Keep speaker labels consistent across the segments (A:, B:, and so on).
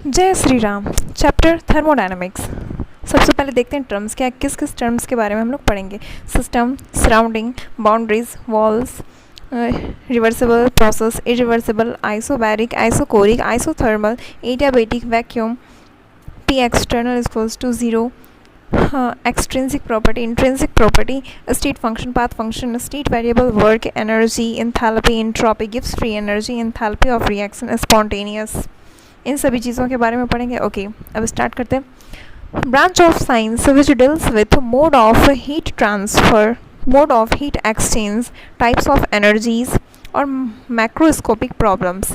A: जय Shri Ram. Chapter thermodynamics. सबसे पहले देखते हैं टर्म्स क्या, किस किस टर्म्स के बारे में हम लोग पढ़ेंगे। System, surrounding, boundaries, walls, reversible, process, irreversible, isobaric, isochoric, isothermal, adiabatic, vacuum, P external equals to zero, extrinsic property, intrinsic property, state function, path function, state variable, work, energy, enthalpy, entropy, gives free energy, enthalpy of reaction, spontaneous, इन सभी चीज़ों के बारे में पढ़ेंगे। Okay, अब start करते हैं। Branch of science which deals with mode of heat transfer, mode of heat exchange, types of energies और macroscopic problems.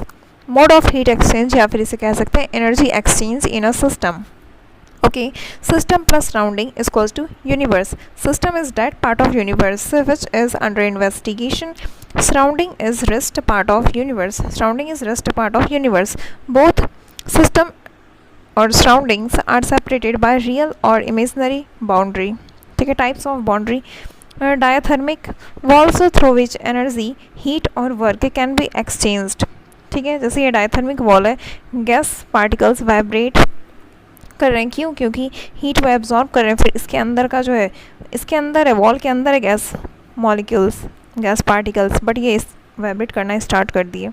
A: Mode of heat exchange या फिर इसे कह सकते हैं energy exchange in a system. Okay, system plus surrounding is equals to universe. System is that part of universe which is under investigation. Surrounding is rest part of universe. Surrounding is rest part of universe. Both system or surroundings are separated by real or imaginary boundary. ठीक है, types of boundary. Diathermic walls through which energy, heat or work can be exchanged. ठीक है, जैसे ये diathermic wall है, gas particles vibrate कर रहे हैं। क्यों? क्योंकि हीट वो एब्जॉर्ब कर रहे हैं। फिर इसके अंदर का जो है, इसके अंदर है, वॉल के अंदर है gas molecules, gas particles, but ये वाइब्रेट करना स्टार्ट कर दिए।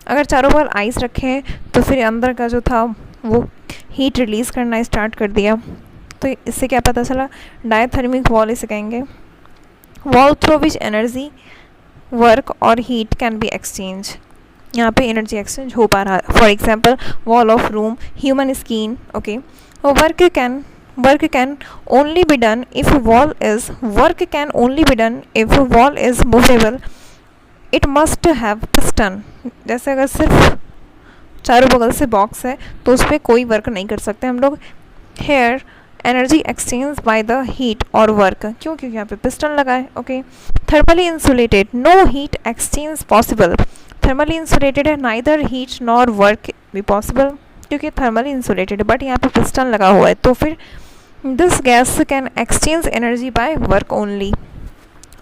A: अगर चारों बार आइस रखे हैं तो फिर अंदर का जो था वो हीट रिलीज़ करना स्टार्ट कर दिया। तो इससे क्या पता चला? डायथर्मिक वॉल इसे कहेंगे। Wall through which energy, work और हीट कैन बी एक्सचेंज। यहाँ पे एनर्जी एक्सचेंज हो पा रहा है। For example wall of room, human skin. Okay, work can only be done if wall is movable. It must have piston. जैसे अगर सिर्फ चारों बगल से बॉक्स है तो उस पर कोई वर्क नहीं कर सकते हम लोग। Here energy exchange by the heat और वर्क। क्यों? क्योंकि यहाँ पे पिस्टन लगा है। Okay, thermally insulated, no heat exchange possible. Thermally insulated है, नाइदर हीट नॉर वर्क भी पॉसिबल, क्योंकि थर्मली इंसुलेटेड है बट यहाँ पे पिस्टन लगा हुआ है। तो फिर this gas can exchange energy by work only.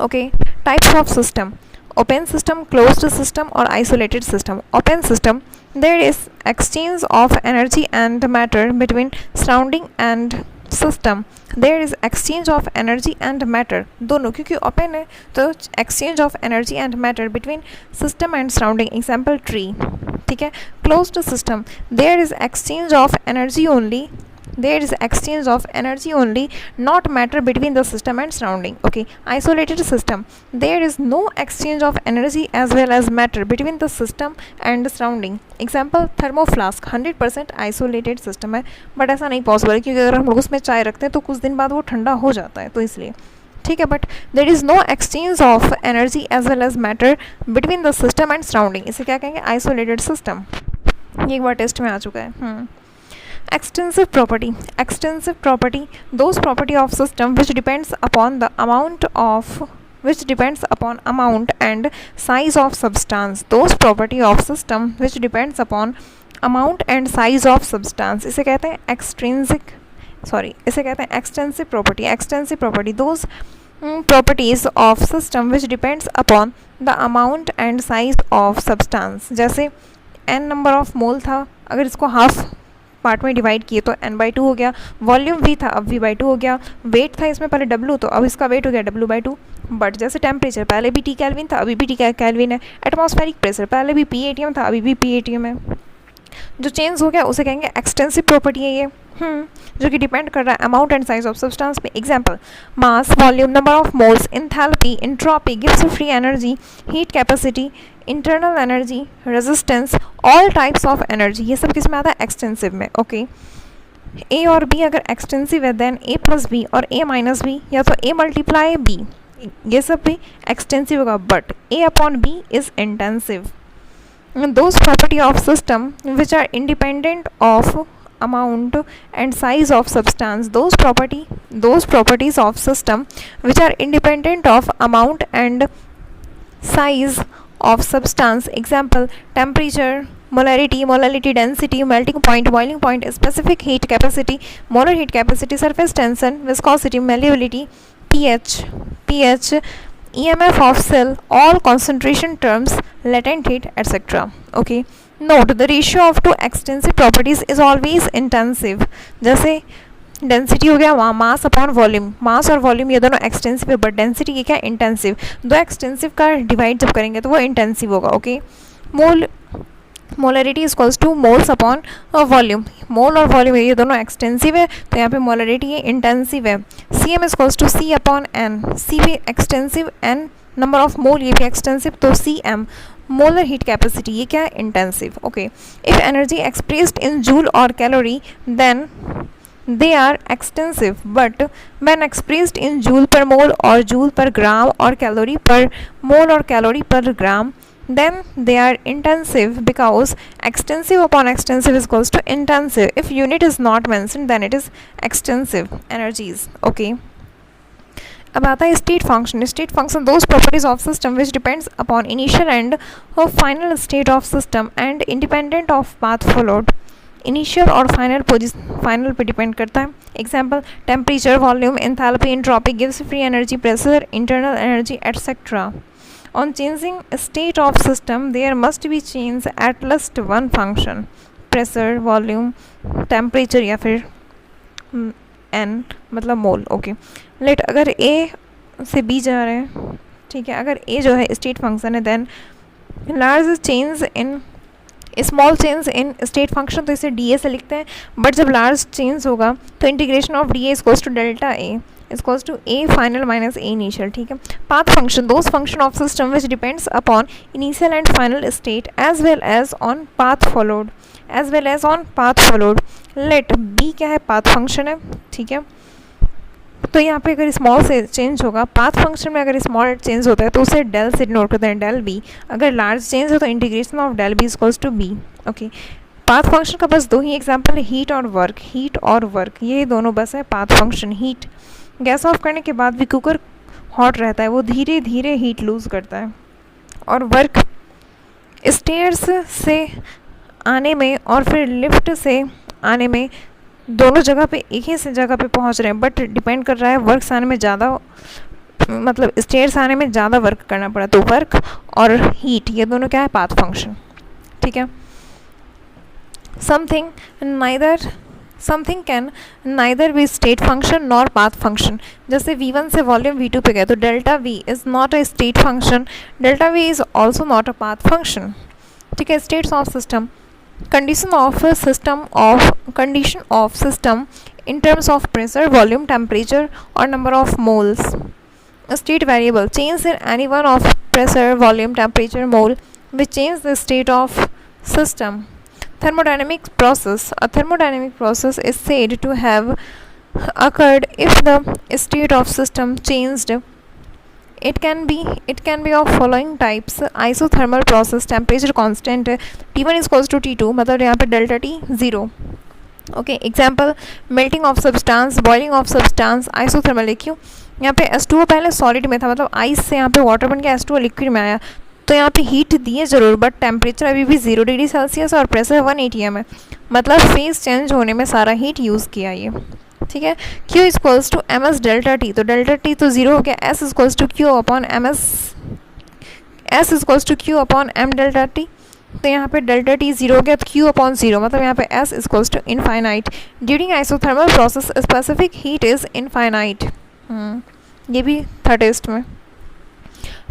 A: Okay, types of system, open system, closed system और isolated system. Open system, there is exchange of energy and matter between surrounding and system. There is exchange of energy and matter, दोनों, क्योंकि open है तो exchange of energy and matter between system and surrounding, example tree. ठीक है, closed system, there is exchange of energy only, not matter between the system and surrounding. Okay, isolated system, there is no exchange of energy as well as matter between the system and the surrounding, example thermoflask, 100% isolated system है, but ऐसा नहीं possible है क्योंकि अगर हम लोग उसमें चाय रखते हैं तो कुछ दिन बाद वो ठंडा हो जाता है, तो इसलिए। ठीक है, but there is no exchange of energy as well as matter between the system and surrounding, इसे क्या कहेंगे? Isolated system. ये एक बार टेस्ट में आ चुका है। Extensive property, those property of system which depends upon amount and size of substance, those property of system which depends upon amount and size of substance, इसे कहते हैं extensive property, those properties of system which depends upon the amount and size of substance। जैसे n number of मोल था, अगर इसको half part में divide किए तो n/2 हो गया। वॉल्यूम v था, अब v/2 हो गया। वेट था इसमें पहले w, तो अब इसका वेट हो गया w/2। बट जैसे टेम्परेचर, पहले भी T केल्विन था, अभी भी T केल्विन है। एटमॉस्फेरिक प्रेशर, पहले भी P atm था, अभी भी P atm है। जो चेंज हो गया उसे कहेंगे एक्सटेंसिव प्रॉपर्टी है ये, जो कि डिपेंड कर रहा है amount and size of substance पे। Example mass, volume, number of moles, enthalpy, entropy, gives free energy, heat capacity, internal energy, resistance, all types of energy, ये सब किस में आता है? एक्सटेंसिव में। ओके, ए और बी अगर एक्सटेंसिव है देन ए प्लस बी और ए माइनस बी, या तो ए मल्टीप्लाई बी, ये सब भी एक्सटेंसिव होगा, but A upon B is intensive. Those property of system which are independent of amount and size of substance, those properties of system which are independent of amount and size of substance, example temperature, molarity, density, melting point, boiling point, specific heat capacity, molar heat capacity, surface tension, viscosity, malleability, pH, EMF of cell, all concentration terms, latent heat, etc. Okay, note the ratio of two extensive properties is always intensive. जैसे density हो गया वहाँ मास upon volume, मास और volume ये दोनों extensive है, but density ये क्या इंटेंसिव। दो एक्सटेंसिव का डिवाइड जब करेंगे तो वो इंटेंसिव होगा। Okay, molarity is equals to moles upon volume. Mole और वॉल्यूम ये दोनों एक्सटेंसिव है, तो यहाँ पे मोलरिटी ये इंटेंसिव है। C M is equals to C upon N, C भी extensive, N number of mole ये भी एक्सटेंसिव, तो C M molar heat capacity ये क्या है intensive. Okay, if energy expressed in joule और calorie then they are extensive, but when expressed in joule per mole or joule per gram or calorie per mole or calorie per gram, then they are intensive, because extensive upon extensive is equals to intensive. If unit is not mentioned then it is extensive energies. Okay, अब आता है state function. State function those properties of system which depends upon initial and final state of system and independent of path followed. Initial और final पे depend करता है। Example temperature, volume, enthalpy, entropy gives free energy, pressure, internal energy etcetera. On changing state of system there must be change at least one function, pressure, volume, temperature या फिर N मतलब मोल। Okay, late अगर ए से B जा रहे हैं, ठीक है, अगर ए जो है स्टेट फंक्शन है then large change in small change in state function, तो इसे डी ए से लिखते हैं, बट जब लार्ज चेंज होगा तो integration of D A equals to delta A equals to A final minus A initial. ठीक है, path function those function of system which depends upon initial and final state as well as on path followed, as well as on path followed. Let B क्या है, path function है। ठीक है, तो यहाँ पे अगर स्मॉल से चेंज होगा, पाथ फंक्शन में अगर स्मॉल चेंज होता है तो उसे डेल से नोट करते हैं, डेल बी। अगर लार्ज चेंज हो तो integration of del B equals to B. Okay, path function का बस दो ही एग्जांपल है, हीट और वर्क। हीट और वर्क ये दोनों बस है path function. Heat, gas off करने के बाद भी कुकर हॉट रहता है, वो धीरे धीरे हीट लूज़ करता है। और वर्क, स्टेयर्स से आने में और फिर लिफ्ट से आने में दोनों जगह पे एक ही से जगह पे पहुंच रहे हैं, बट डिपेंड कर रहा है वर्क आने में ज़्यादा, मतलब स्टेयर्स आने में ज़्यादा वर्क करना पड़ा, तो वर्क और हीट ये दोनों क्या है, पाथ फंक्शन। ठीक है, something can neither be state function nor path function. जैसे V1 से वॉल्यूम V2 पे गए तो delta V is not a state function, delta V is also not a path function. ठीक है, states of system, condition of system in terms of pressure, volume, temperature or number of moles. A state variable change in any one of pressure, volume, temperature, mole which change the state of system. Thermodynamic process, a thermodynamic process is said to have occurred if the state of system changed. It can be of following types: isothermal process, temperature constant T1 is equals to T2, मतलब यहाँ पे delta T 0। Okay, example melting of substance, boiling of substance, isothermal. क्यों, यहाँ पे H2O पहले solid में था, मतलब आइस से यहाँ पे वाटर बन के H2O लिक्विड में आया, तो यहाँ पे हीट दिए जरूर, बट टेम्परेचर अभी भी 0 डिग्री सेल्सियस और प्रेशर 1 atm है, मतलब फेज चेंज होने में सारा हीट यूज़ किया ये। ठीक है, Q equals to M S delta T, तो डेल्टा टी तो 0 हो गया, S equals to Q upon M S, S equals to Q upon M delta T, तो यहाँ पे डेल्टा टी 0 हो गया, तो Q अपॉन 0, मतलब यहाँ पे S equals to infinite. During isothermal process specific heat is infinite. ये भी था टेस्ट में।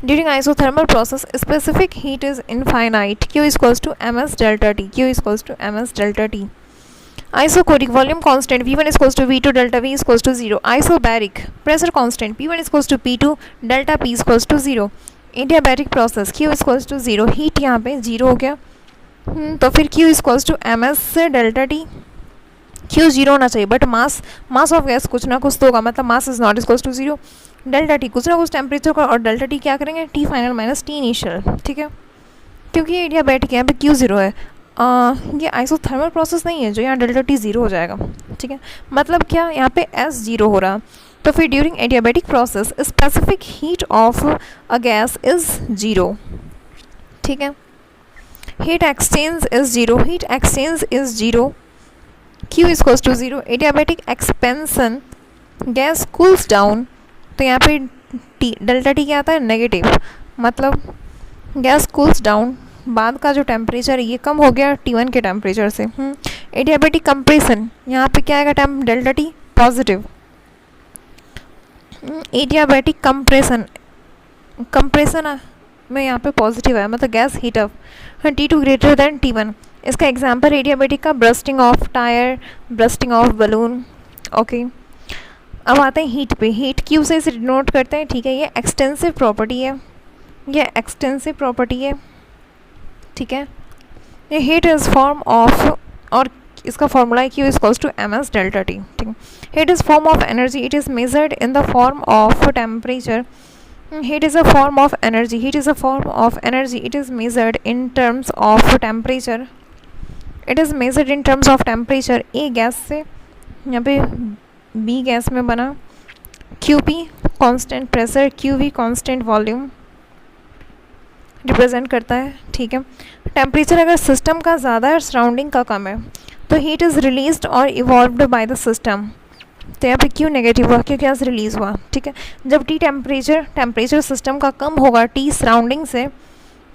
A: During isothermal process specific heat is infinite. Q equals to M S delta T, Q equals to M S delta T. Isochoric, volume constant V1 is equals to V2, delta V is equals to 0. Isobaric, pressure constant P1 is equals to P2, delta P is equals to 0. Adiabatic process Q is equals to 0, heat यहाँ पे 0 हो गया, तो फिर Q is equals to ms से delta T। Q 0 होना चाहिए, but mass of gas कुछ ना कुछ तो होगा, मतलब mass is not equals to 0, delta T कुछ ना कुछ टेम्परेचर का, और डेल्टा T क्या करेंगे, T final minus T initial. ठीक है, क्योंकि ये एडियाबैटिक यहाँ पे Q 0 है, ये आइसोथर्मल प्रोसेस नहीं है जो यहाँ डेल्टा T 0 हो जाएगा। ठीक है, मतलब क्या यहाँ पे S 0 हो रहा, तो फिर during adiabatic process specific heat of a gas is 0। ठीक है, heat exchange is 0, heat exchange is 0, Q is equals to 0। Adiabatic expansion, gas cools down, तो यहाँ पे डेल्टा T क्या आता है, नेगेटिव, मतलब गैस कूल्स डाउन बाद का जो टेम्परेचर ये कम हो गया T1 के टेम्परेचर से। एडियाबैटिक कंप्रेशन, यहाँ पे क्या आएगा temp delta T positive. Adiabatic compression में यहाँ पे पॉजिटिव है, मतलब gas heat up T2 greater than T1। इसका एग्जांपल एडियाबैटिक का bursting of tyre, bursting of balloon. Okay, अब आते हैं हीट पे। हीट क्यू से इसे डिनोट करते हैं, ठीक है। ये एक्सटेंसिव प्रॉपर्टी है, ये एक्सटेंसिव प्रॉपर्टी है, ठीक है। ये हीट इज फॉर्म ऑफ, और इसका फॉर्मूला है Q is to ms delta T, ठीक है। Heat is form of energy, it is measured in the form of temperature. Heat is a form of energy. Heat is a form of energy. It is measured in terms of temperature. It is measured in terms of temperature. A gas से यहाँ पे B gas में बना, QP constant pressure, QV constant volume represent करता है, ठीक है। Temperature अगर सिस्टम का ज़्यादा है और सराउंडिंग का कम है तो हीट इज़ रिलीज्ड और इवॉल्व्ड बाय द सिस्टम। तो यहाँ पे क्यों नेगेटिव हुआ, क्योंकि गैस रिलीज़ हुआ, ठीक है। जब टेम्परेचर सिस्टम का कम होगा टी सराउंडिंग से,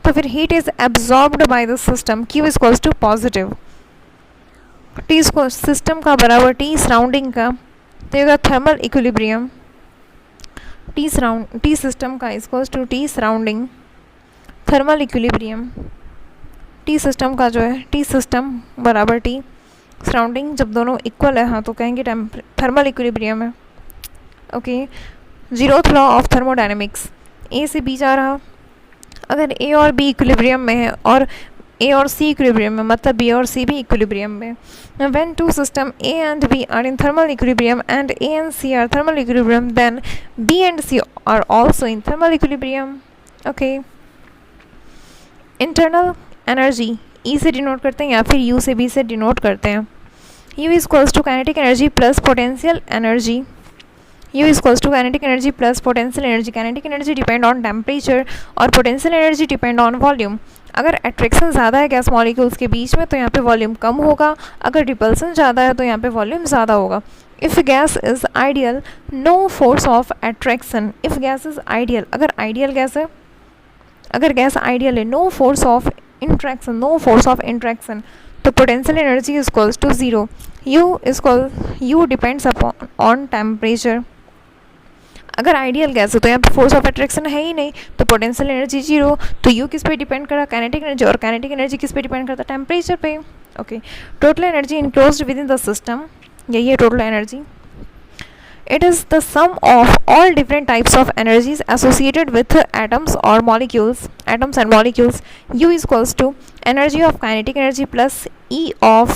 A: तो फिर heat is absorbed by the system, Q is equals to positive. T system का बराबर टी सराउंडिंग का, तो ये थर्मल इक्विलिब्रियम। टी सिस्टम का is equals to T surrounding, thermal equilibrium. T system का जो है टी सिस्टम बराबर टी सराउंडिंग, जब दोनों इक्वल है हाँ तो कहेंगे थर्मल इक्विलिब्रियम है। Okay, zeroth law of thermodynamics. A से बी जा रहा, अगर ए और बी इक्विलिब्रियम में है और ए और सी इक्विलिब्रियम में, मतलब बी और सी भी इक्विलिब्रियम में। When two system A and B are in thermal equilibrium and A and C are thermal equilibrium, then B and C are also in thermal equilibrium. Okay, internal energy E से denote करते हैं या फिर you से B से denote करते हैं। U is equals to kinetic energy plus potential energy. U is equals to kinetic energy plus potential energy. Kinetic energy depend on temperature और potential energy depend on volume. अगर attraction ज़्यादा है gas molecules के बीच में तो यहाँ पे volume कम होगा, अगर रिपल्सन ज़्यादा है तो यहाँ पे वॉल्यूम ज़्यादा होगा। If gas is ideal, no force of attraction. If gas is ideal, अगर आइडियल गैस है, अगर गैस आइडियल है, no force of interaction, no force of interaction, तो potential energy is equals to zero. U depends upon on temperature. अगर ideal gas है तो यहाँ पे फोर्स ऑफ अट्रैक्शन है ही नहीं, तो पोटेंशियल एनर्जी जीरो। तो यू किस पे डिपेंड करा, काइनेटिक एनर्जी, और काइनेटिक एनर्जी किस पे डिपेंड करता है, टेम्परेचर पे। Okay, total energy enclosed with in the system, यही है total energy. It is the sum of all different types of energies associated with atoms or molecules, atoms and molecules. U is equals to energy of kinetic energy plus E of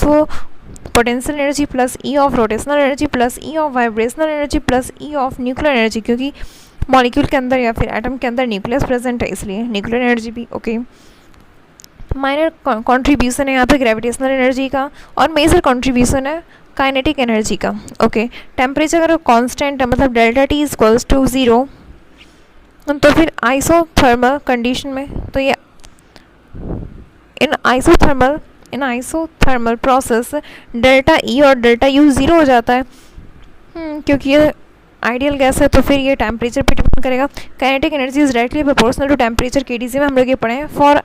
A: potential energy plus E of rotational energy plus E of vibrational energy plus E of nuclear energy, क्योंकि molecule के अंदर या फिर atom के अंदर nucleus present है इसलिए nuclear energy भी। ओके, माइनर कॉन्ट्रीब्यूशन है यहाँ पे ग्रेविटेशनल एनर्जी का, और मेजर कॉन्ट्रीब्यूशन है काइनेटिक एनर्जी का। ओके, टेम्परेचर अगर कांस्टेंट है, मतलब delta T is equals to zero, तो फिर आइसोथर्मल कंडीशन में, तो ये in isothermal process delta E और डेल्टा यू ज़ीरो हो जाता है, क्योंकि ये आइडियल गैस है तो फिर ये टेम्परेचर पे डिपेंड करेगा। Kinetic energy is directly proportional to temperature, KDC में हम लोग ये पढ़े हैं, for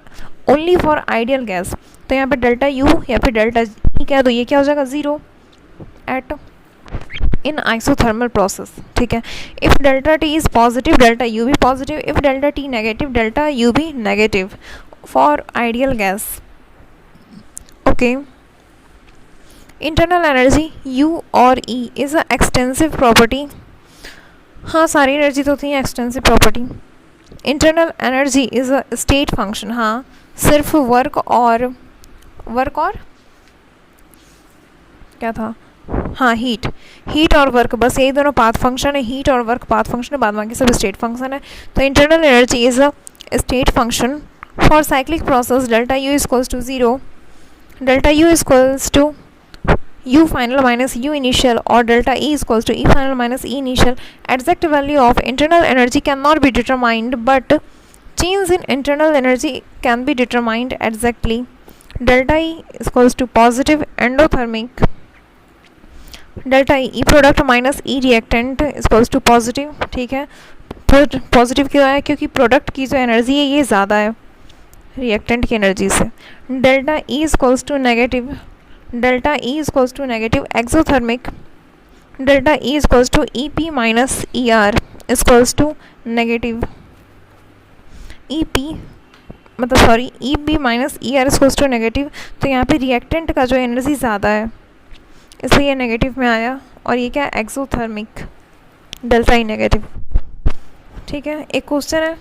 A: only for ideal gas. तो यहाँ पे डेल्टा यू या फिर डेल्टा ई क्या है, तो ये क्या हो जाएगा zero at in isothermal process, ठीक है। If delta T is positive, delta U भी positive. If delta T negative, delta U भी negative for ideal gas. Okay, internal energy U और E is a extensive property. हाँ, सारी energy तो होती है extensive property. Internal energy is a state function. हाँ, सिर्फ वर्क और क्या था, हाँ हीट और वर्क, बस यही दोनों पाथ फंक्शन है, हीट और वर्क पाथ फंक्शन है, बाद बाकी सब स्टेट फंक्शन है। तो internal energy is a state function for cyclic process. Delta U is equals to zero, delta U is equals to U final minus U initial, और delta E is equals to E final minus E initial. Exact value of internal energy can not be determined, but change in internal energy can be determined exactly. Delta E is equals to positive endothermic, delta E product minus E reactant is equals to positive, ठीक है। Positive क्यों है, क्योंकि product की जो energy है ये ज़्यादा है, रिएक्टेंट की एनर्जी से। Delta E equals to negative, delta E equals to negative exothermic, delta E equals to E P minus E R equals to negative E P, मतलब sorry E B minus E R equals to negative. तो यहाँ पे reactant का जो energy ज़्यादा है इसलिए ये नेगेटिव में आया, और ये क्या है एक्सोथर्मिक, डेल्टा ई नेगेटिव। ठीक है, एक क्वेश्चन है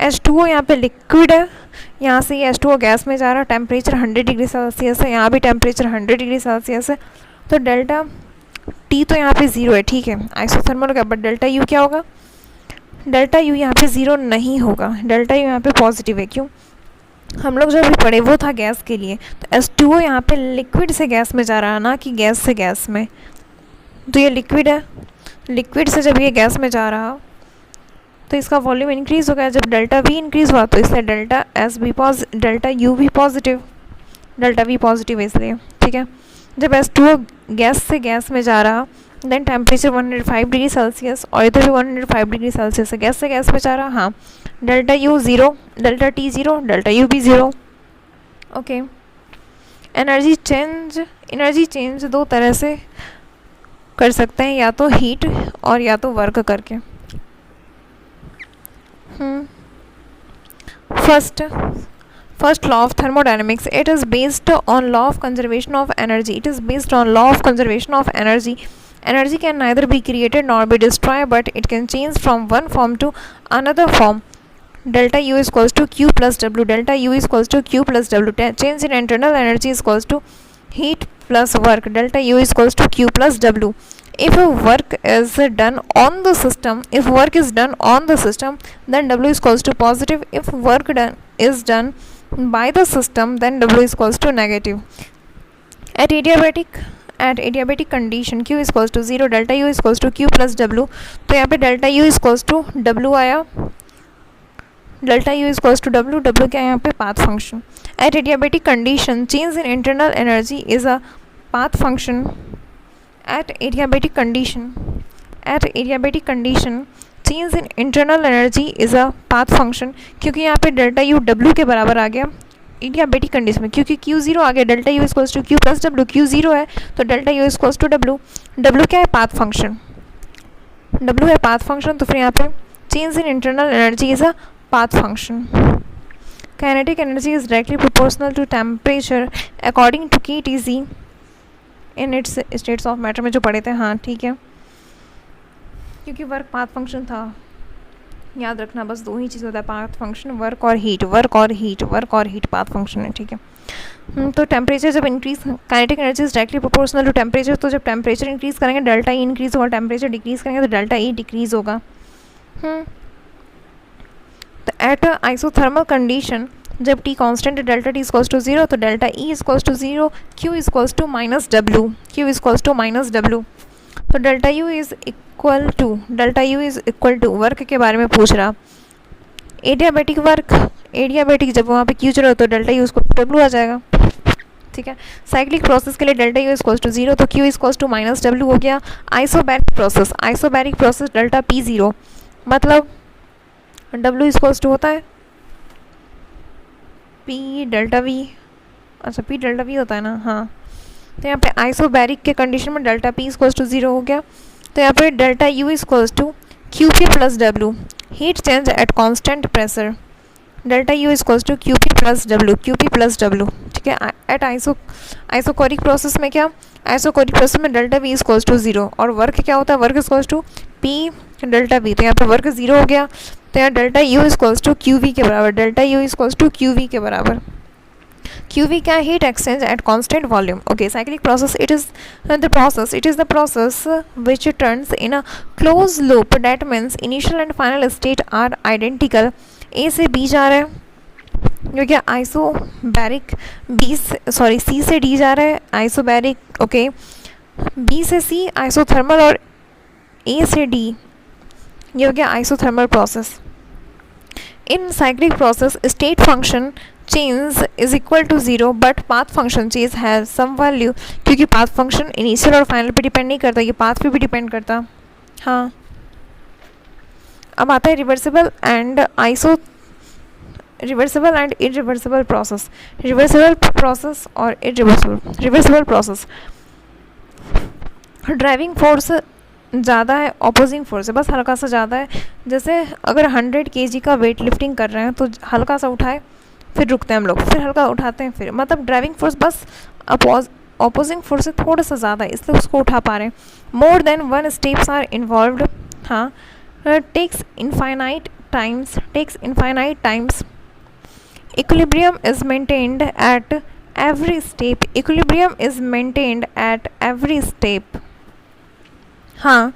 A: H2O यहाँ पे लिक्विड है, यहाँ से ये H2O गैस में जा रहा है, टेम्परेचर 100 डिग्री सेल्सियस है, यहाँ भी टेम्परेचर 100 डिग्री सेल्सियस है। तो डेल्टा T तो यहाँ पे 0 है, ठीक है, आइसोथर्मल का, बट डेल्टा U क्या होगा, डेल्टा U यहाँ पे 0 नहीं होगा, डेल्टा U यहाँ पे पॉजिटिव है। क्यों, हम लोग जो अभी पढ़े वो था गैस के लिए, तो H2O यहाँ पे लिक्विड से गैस में जा रहा है, ना कि गैस से गैस में। तो ये लिक्विड है, लिक्विड से जब ये गैस में जा रहा तो इसका वॉल्यूम इंक्रीज़ हो गया, जब डेल्टा V इंक्रीज़ हुआ तो इसलिए डेल्टा डेल्टा U भी पॉजिटिव, डेल्टा V पॉजिटिव है इसलिए। ठीक है, जब H2O गैस से गैस में जा रहा देन टेम्परेचर 105 डिग्री सेल्सियस, और इधर भी 105 डिग्री सेल्सियस है, गैस से गैस में जा रहा, हाँ, delta U 0, delta T 0, delta U भी 0। ओके, एनर्जी चेंज दो तरह से कर सकते हैं, या तो हीट और या तो वर्क करके। First law of thermodynamics, it is based on law of conservation of energy. It is based on law of conservation of energy. Energy can neither be created nor be destroyed, but it can change from one form to another form. Delta U is equals to Q plus W. Delta U is equals to Q plus W. Change in internal energy is equals to heat plus work. Delta U is equals to Q plus W. If work is done on the system, then W is equals to positive. If work is done by the system, then W is equals to negative. At adiabatic condition, Q is equals to 0, delta U is equals to Q plus W. तो यहाँ पे delta U is equals to W आया, delta U is equals to W, W क्या है यहाँ पे path function. At adiabatic condition, change in internal energy is a path function. At adiabatic condition, change in internal energy is a path function. क्योंकि यहाँ पे delta U W के बराबर आ गया एडियाबेटिक कंडीशन में, क्योंकि Q0 आ गया, delta U equals to Q plus W, Q0 है तो delta U equals to W, W क्या है पाथ फंक्शन, W है पाथ फंक्शन, तो फिर यहाँ पे change in internal energy is a path function. Kinetic energy is directly proportional to temperature according to KTC in its states of matter में जो पढ़े थे. हाँ ठीक है, क्योंकि वर्क पाथ फंक्शन था, याद रखना बस दो ही चीज़ होता है पाथ फंक्शन, वर्क और हीट, वर्क और हीट पाथ फंक्शन है. ठीक है, तो टेम्परेचर जब increase, kinetic energy is directly proportional to temperature, तो जब टेम्परेचर इंक्रीज करेंगे डेल्टा ई इंक्रीज होगा, टेम्परेचर डिक्रीज करेंगे तो डेल्टा ई डिक्रीज होगा. तो एट आइसोथर्मल कंडीशन जब टी कांस्टेंट है डेल्टा टी इक्वल्स टू 0 तो delta E equals to 0, Q equals to minus W, तो delta U is equal to, work के बारे में पूछ रहा. एडियाबेटिक वर्क, जब वहाँ पे क्यू चलो तो delta U equal to W आ जाएगा. ठीक है, साइक्लिक प्रोसेस के लिए डेल्टा यू इक्वल्स टू 0 तो Q equals to minus W हो गया. आइसोबैरिक प्रोसेस डेल्टा पी 0, मतलब डब्ल्यू इक्वल्स टू होता है पी डेल्टा वी, अच्छा पी डेल्टा वी होता है ना. हाँ, तो यहाँ पे आइसोबैरिक के कंडीशन में डेल्टा पी इक्वल्स टू 0 हो गया. तो यहाँ पे delta U equals to Q P plus W, heat change at constant pressure, delta U equals to Q P plus W. ठीक है, एट आइसोकोरिक प्रोसेस में क्या, आइसोकोरिक प्रोसेस में डेल्टा वी इक्वल्स टू 0 और वर्क क्या होता है, work equals to P delta V. तो यहाँ पे वर्क 0 हो गया, तो यहाँ delta U equals to Q V के बराबर, क्यू वी क्या है, heat exchange at constant volume. Okay, cyclic process it is the process which turns in a close loop, that means initial and final state are identical. A से B जा रहा है क्योंकि isobaric, सी से D जा रहा है आइसोबैरिक. ओके, बी से सी आइसोथर्मल और ए से डी ये हो गया isothermal process. In cyclic process state function change is equal to 0 but path function change has some value, क्योंकि पाथ फंक्शन इनिशियल और फाइनल पे डिपेंड नहीं करता, ये पाथ पे भी डिपेंड करता. हाँ, अब आता है reversible and reversible and irreversible process, reversible process और रिवर्सिबल प्रोसेस। ड्राइविंग फोर्स ज़्यादा है, ऑपोजिंग फोर्स है बस हल्का सा ज़्यादा है। जैसे अगर 100 kg का वेट लिफ्टिंग कर रहे हैं तो हल्का सा उठाए फिर रुकते हैं हम लोग, फिर हल्का उठाते हैं फिर, मतलब ड्राइविंग फोर्स बस ऑपोजिंग फोर्स से थोड़ा सा ज़्यादा है इसलिए उसको उठा पा रहे हैं। More than one steps are involved, हाँ, takes infinite times, equilibrium is maintained at every step, equilibrium is maintained at every step, हाँ।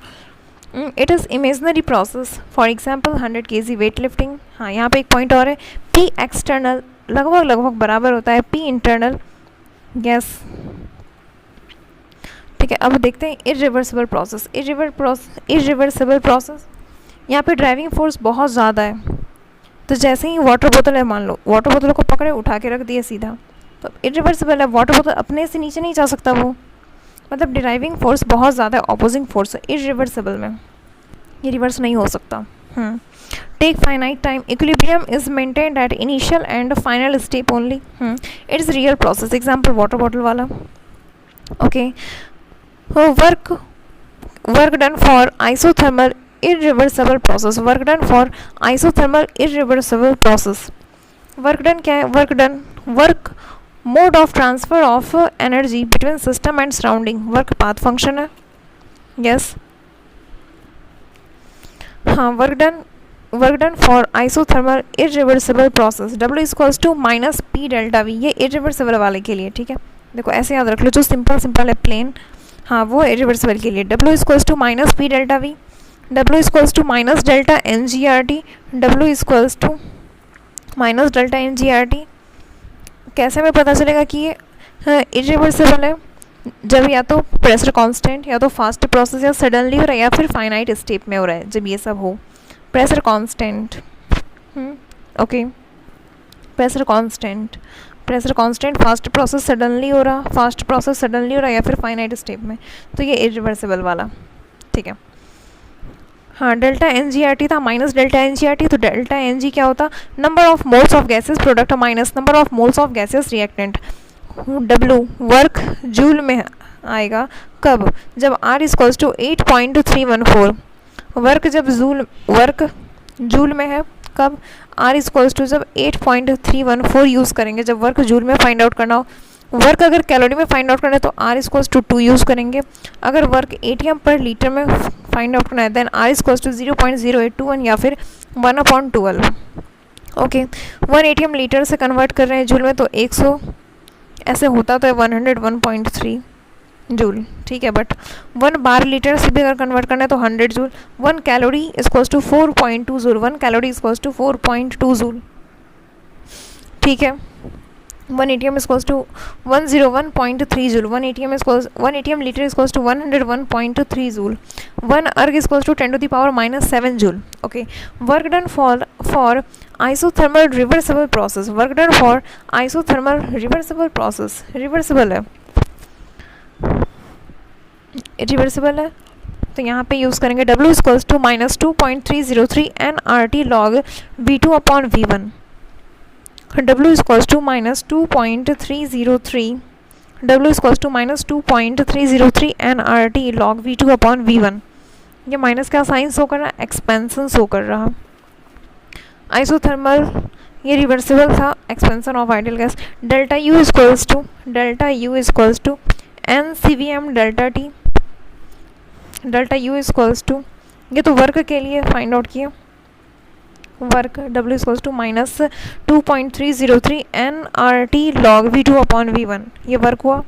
A: It is imaginary process, for example 100 kg weight lifting. हाँ, यहाँ पे एक पॉइंट और है, P external लगभग बराबर होता है पी इंटरनल गैस। ठीक है, अब देखते हैं इरिवर्सिबल प्रोसेस। इरिवर्सिबल प्रोसेस, यहाँ पे ड्राइविंग फोर्स बहुत ज़्यादा है, तो जैसे ही वाटर बोतल है, मान लो वाटर बोतल को पकड़े उठा के रख दिया सीधा, तो इरिवर्सिबल है, वाटर बोतल अपने से नीचे नहीं जा सकता वो, मतलब ड्राइविंग फोर्स बहुत ज़्यादा है, ऑपोजिंग फोर्स है इरिवर्सिबल में, ये रिवर्स नहीं हो सकता। Take finite time, equilibrium is maintained at initial and final step only, it is real process. Example water bottle वाला। Okay, work done for isothermal irreversible process, work done for isothermal irreversible process। work done क्या है? work mode of transfer of energy between system and surrounding, work path function है, yes, हाँ। work done for isothermal irreversible process, W equals to minus P delta V, ये irreversible वाले के लिए, ठीक है। देखो ऐसे याद रख लो, जो सिंपल है प्लेन, हाँ, वो irreversible के लिए W equals to minus P delta V, W equals to minus delta N G R T, W equals to minus delta N G R T. कैसे हमें पता चलेगा कि ये इरिवर्सिबल है? जब या तो प्रेशर कांस्टेंट, या तो फास्ट प्रोसेस, या सडनली हो रहा है, या फिर फाइनाइट स्टेप में हो रहा है, जब ये सब हो। Pressure constant, okay, pressure constant, fast process suddenly हो रहा, या फिर फाइनाइट स्टेप में, तो ये इरिवर्सिबल वाला, ठीक है। हाँ, delta N G R T था minus delta N G R T, तो डेल्टा एन जी क्या होता? Number of moles of gases product minus number of moles of gases reactant. W work joule में आएगा कब? जब R equals to 8.314। Work joule में है कब? आर इक्वल्स टू जब 8.314 यूज़ करेंगे, जब वर्क जूल में फाइंड आउट करना हो। वर्क अगर कैलोरी में फाइंड आउट करना है तो आर इक्वल्स टू 2 यूज़ करेंगे। अगर वर्क एटीएम पर लीटर में फाइंड आउट करना है देन आर इक्वल्स टू 0.0821 या फिर 1/12। ओके, 1 एटीएम लीटर से कन्वर्ट कर रहे हैं जूल में, तो 100 ऐसे होता तो है 101.3 जूल, ठीक है। बट 1 बार लीटर से भी अगर कन्वर्ट करना है तो 100 joule. 1 calorie equals to 4.2 joule, 1 calorie equals to 4.2 joule, ठीक है। 1 ATM equals to 101.3 joule, 1 ATM litre equals to 101.3 joule. 1 erg equals to 10⁻⁻7 joule. Okay, work done for isothermal reversible process, work done for isothermal reversible process, reversible है, तो यहाँ पे use करेंगे W equals to minus 2.303 NRT log V2 upon V1। W equals to minus 2.303 NRT log V2 upon V1। ये minus का sign show कर रहा है, एक्सपेंशन शो कर रहा। आइसोथर्मल ये रिवर्सिबल था, expansion of ideal gas. Delta U equals to NCVM delta T, delta U equals to, ये तो वर्क के लिए फाइंड आउट किया, work W equals to minus 2.303 NRT log V2 upon V1, ये वर्क हुआ।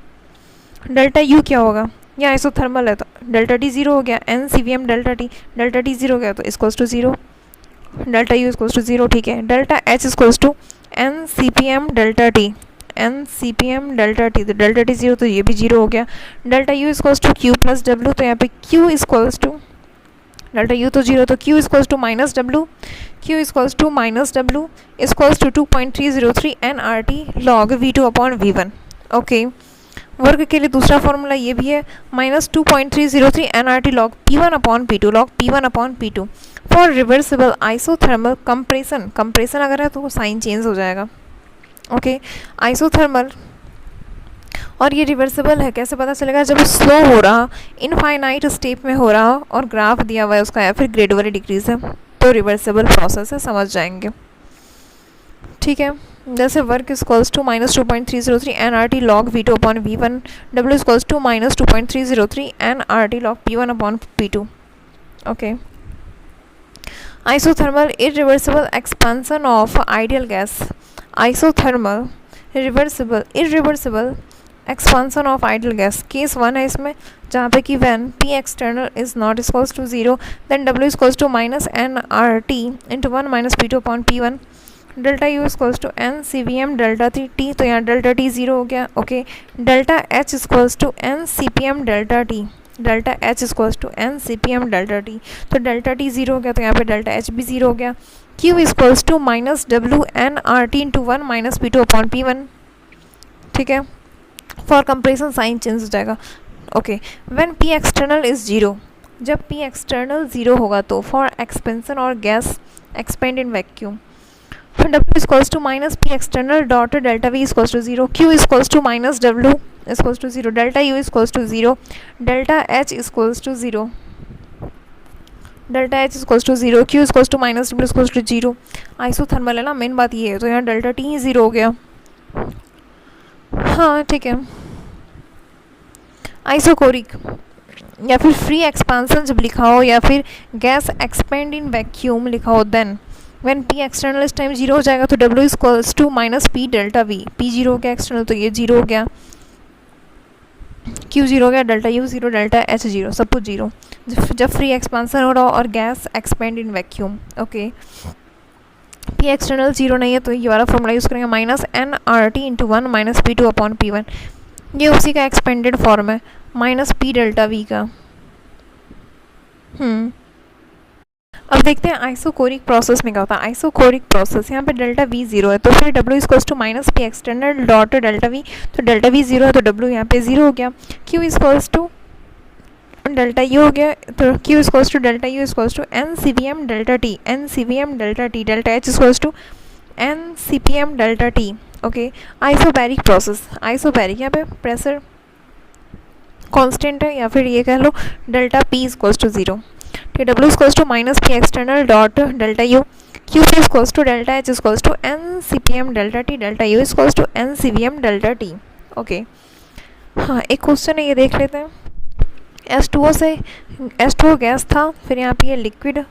A: Delta U क्या होगा? ये आइसोथर्मल है तो डेल्टा T 0 हो गया, NCVM डेल्टा T 0 हो गया तो equals to 0, delta U equals to 0, ठीक है। Delta H equals to NCPM delta T, तो डेल्टा T 0 तो ये भी 0 हो गया। Delta U equals to Q plus W, तो यहाँ पे Q equals to, delta U तो 0 तो Q equals to minus W, equals to 2.303 NRT log V2 upon V1। Okay, work के लिए दूसरा फॉर्मूला ये भी है -2.303 nRT log P1 upon P2 log P1 upon P2 for reversible isothermal compression. Compression अगर है तो साइन चेंज हो जाएगा। ओके आइसोथर्मल और ये रिवर्सिबल है, कैसे पता चलेगा? जब स्लो हो रहा, इनफाइनाइट स्टेप में हो रहा और ग्राफ दिया हुआ है उसका या फिर ग्रेजुअली डिक्रीज है तो रिवर्सिबल प्रोसेस है, समझ जाएंगे। ठीक है, जैसे work equals to -2.303 nRT log V2 upon V1, W equals to -2.303 nRT log P1 upon P2। Okay isothermal irreversible expansion of ideal gas, isothermal irreversible expansion of ideal gas, case 1 है इसमें, जहाँ पे कि when P external is not equals to 0 then W is equals to -nRT into 1 minus P2 upon P1, delta U is equals to n CVM delta T, तो यहाँ delta T 0 हो गया। ओके delta H is equals to n CPM delta T, delta H equals to n CPM delta T, तो delta T 0 हो गया तो यहाँ पे डेल्टा H भी 0 हो गया। Q equals to -W nRT into 1 minus P2 upon P1। ठीक है, फॉर कंप्रेशन साइन चेंज हो जाएगा। Okay when P external is 0, जब P एक्सटर्नल 0 होगा तो फॉर एक्सपेंशन और gas expand in vacuum, W equals to -P external dot delta V equals to 0, Q equals to -W equals to 0, delta U equals to 0, delta H equals to 0, delta H equals to 0, Q equals to -W equals to 0। Isothermal है ना, main बात ये है, तो यहाँ delta T ही 0 हो गया। हाँ ठीक है, आइसोकोरिक या फिर फ्री एक्सपांसन जब लिखा हो या फिर गैस एक्सपेंड इन वैक्यूम लिखा हो, देन व्हेन P एक्सटर्नल इस टाइम 0 हो जाएगा तो W equals to -P delta V, P 0 हो गया एक्सटर्नल तो ये 0 हो गया, Q 0 हो गया, डेल्टा U 0, डेल्टा H 0, सब कुछ 0 जब फ्री एक्सपांसन हो रहा हो और gas expand in vacuum. Okay P external 0 नहीं है तो ये वाला फॉर्मूला यूज़ करेंगे -nRT into 1 minus P2 upon P1, ये उसी का एक्सपेंडेड फॉर्म है -P डेल्टा V का। अब देखते हैं आइसोकोरिक प्रोसेस में क्या होता है। आइसोकोरिक प्रोसेस यहाँ पे डेल्टा V 0 है तो फिर W equals to -P external dot delta V, तो डेल्टा V 0 है तो W यहाँ पे 0 हो गया। Q equals to delta U हो गया, तो Q equals to delta U equals to n CVM delta T, n CVM delta T, delta H equals to n CPM delta T। Okay isobaric process, isobaric यहाँ पे pressure constant है या फिर ये कह लो डेल्टा P इक्वल्स टू 0, ठीक है। W equals to -P external dot delta U, Q equals to delta H equals to n CPM delta T, delta U equals to n CVM delta T। Okay हाँ एक question है, ये देख लेते हैं। H2O से H2O गैस था, फिर यहाँ पे ये लिक्विड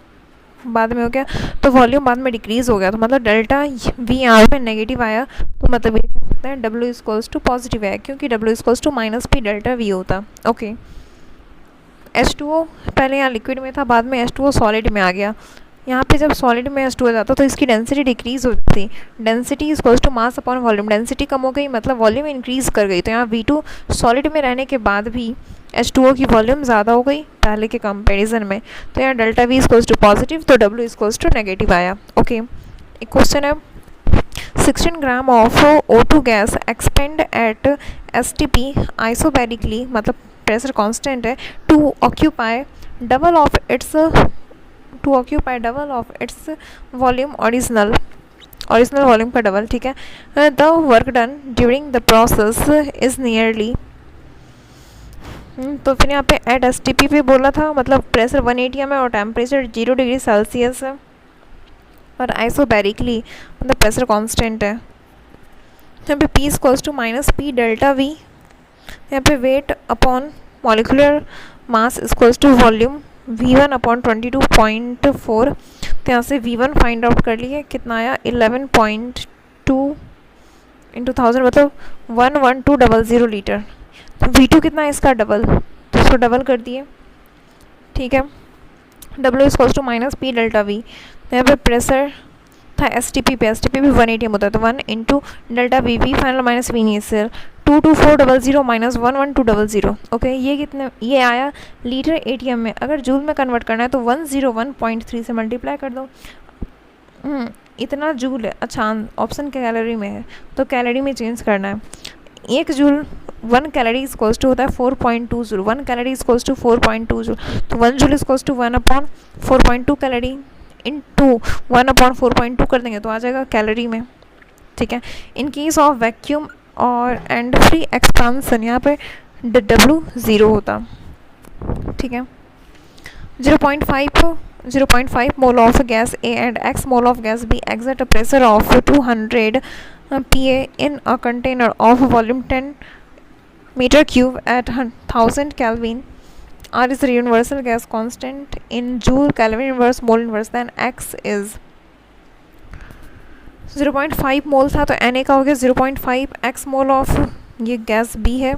A: बाद में हो गया तो वॉल्यूम बाद में डिक्रीज हो गया, तो मतलब डेल्टा V यहाँ पे नेगेटिव आया, तो मतलब ये कह सकते हैं W इक्वल्स टू पॉजिटिव आया क्योंकि W equals to -P delta V होता। ओके H2O पहले यहाँ लिक्विड में था, बाद में H2O सॉलिड में आ गया। यहाँ पे जब सॉलिड में H2O जाता तो इसकी डेंसिटी डिक्रीज हो जाती, density equals to mass upon volume, density कम हो गई मतलब वॉल्यूम इंक्रीज कर गई, तो यहाँ V2 सॉलिड में रहने के बाद भी H2O की वॉल्यूम ज़्यादा हो गई पहले के कंपैरिजन में, तो यहाँ delta V equals to positive तो W इक्वल्स टू नेगेटिव आया। ओके एक क्वेश्चन है, 16 gram of O2 gas expand at STP isobarically, मतलब प्रेशर कांस्टेंट है, to occupy double of its volume original volume का डबल, ठीक है। The work done during the process is nearly, तो फिर यहाँ पे एट STP पे बोला था, मतलब प्रेशर 180 में और टेम्परेचर 0 डिग्री सेल्सियस है और आइसोबैरिकली मतलब प्रेशर कांस्टेंट है। यहाँ पे P equals to -P delta V, यहाँ पे weight upon molecular mass equals to volume V1 upon 22.4, तो यहाँ से V1 फाइंड आउट कर लिए, कितना आया 11.2 इंटू 1000 मतलब 11200 लीटर। V2 कितना है इसका डबल, तो इसको डबल कर दिए, ठीक है। W equals to -P delta V, यहाँ पे प्रेशर था STP पे, STP भी 180 होता है तो 1 into delta V, V final minus V initial 22400 minus 11200। Okay ये कितने, ये आया लीटर ATM में, अगर जूल में कन्वर्ट करना है तो 101.3 से मल्टीप्लाई कर दो। इतना जूल है, अच्छा ऑप्शन कैलोरी में है तो कैलोरी में चेंज करना है। 1 जूल 1 कैलोरी इक्वल्स टू होता है 4.2 joule, 1 calorie equals to 4.2 joule, तो 1 joule equals to 1/4.2 calorie into 1/4.2 कर देंगे तो आ जाएगा कैलोरी में, ठीक है। इन केस ऑफ वैक्यूम और एंड फ्री एक्सपांसन यहाँ पे W 0 होता, ठीक है। 0.5 mole of gas A and X mole of gas B exert a pressure of 200 PA in a container of volume 10 meter cube at 1000 Kelvin. R is the universal gas constant in joule Kelvin inverse mole inverse, then X is 0.5 मोल था तो Na का हो गया 0.5 x mole of ये gas B है,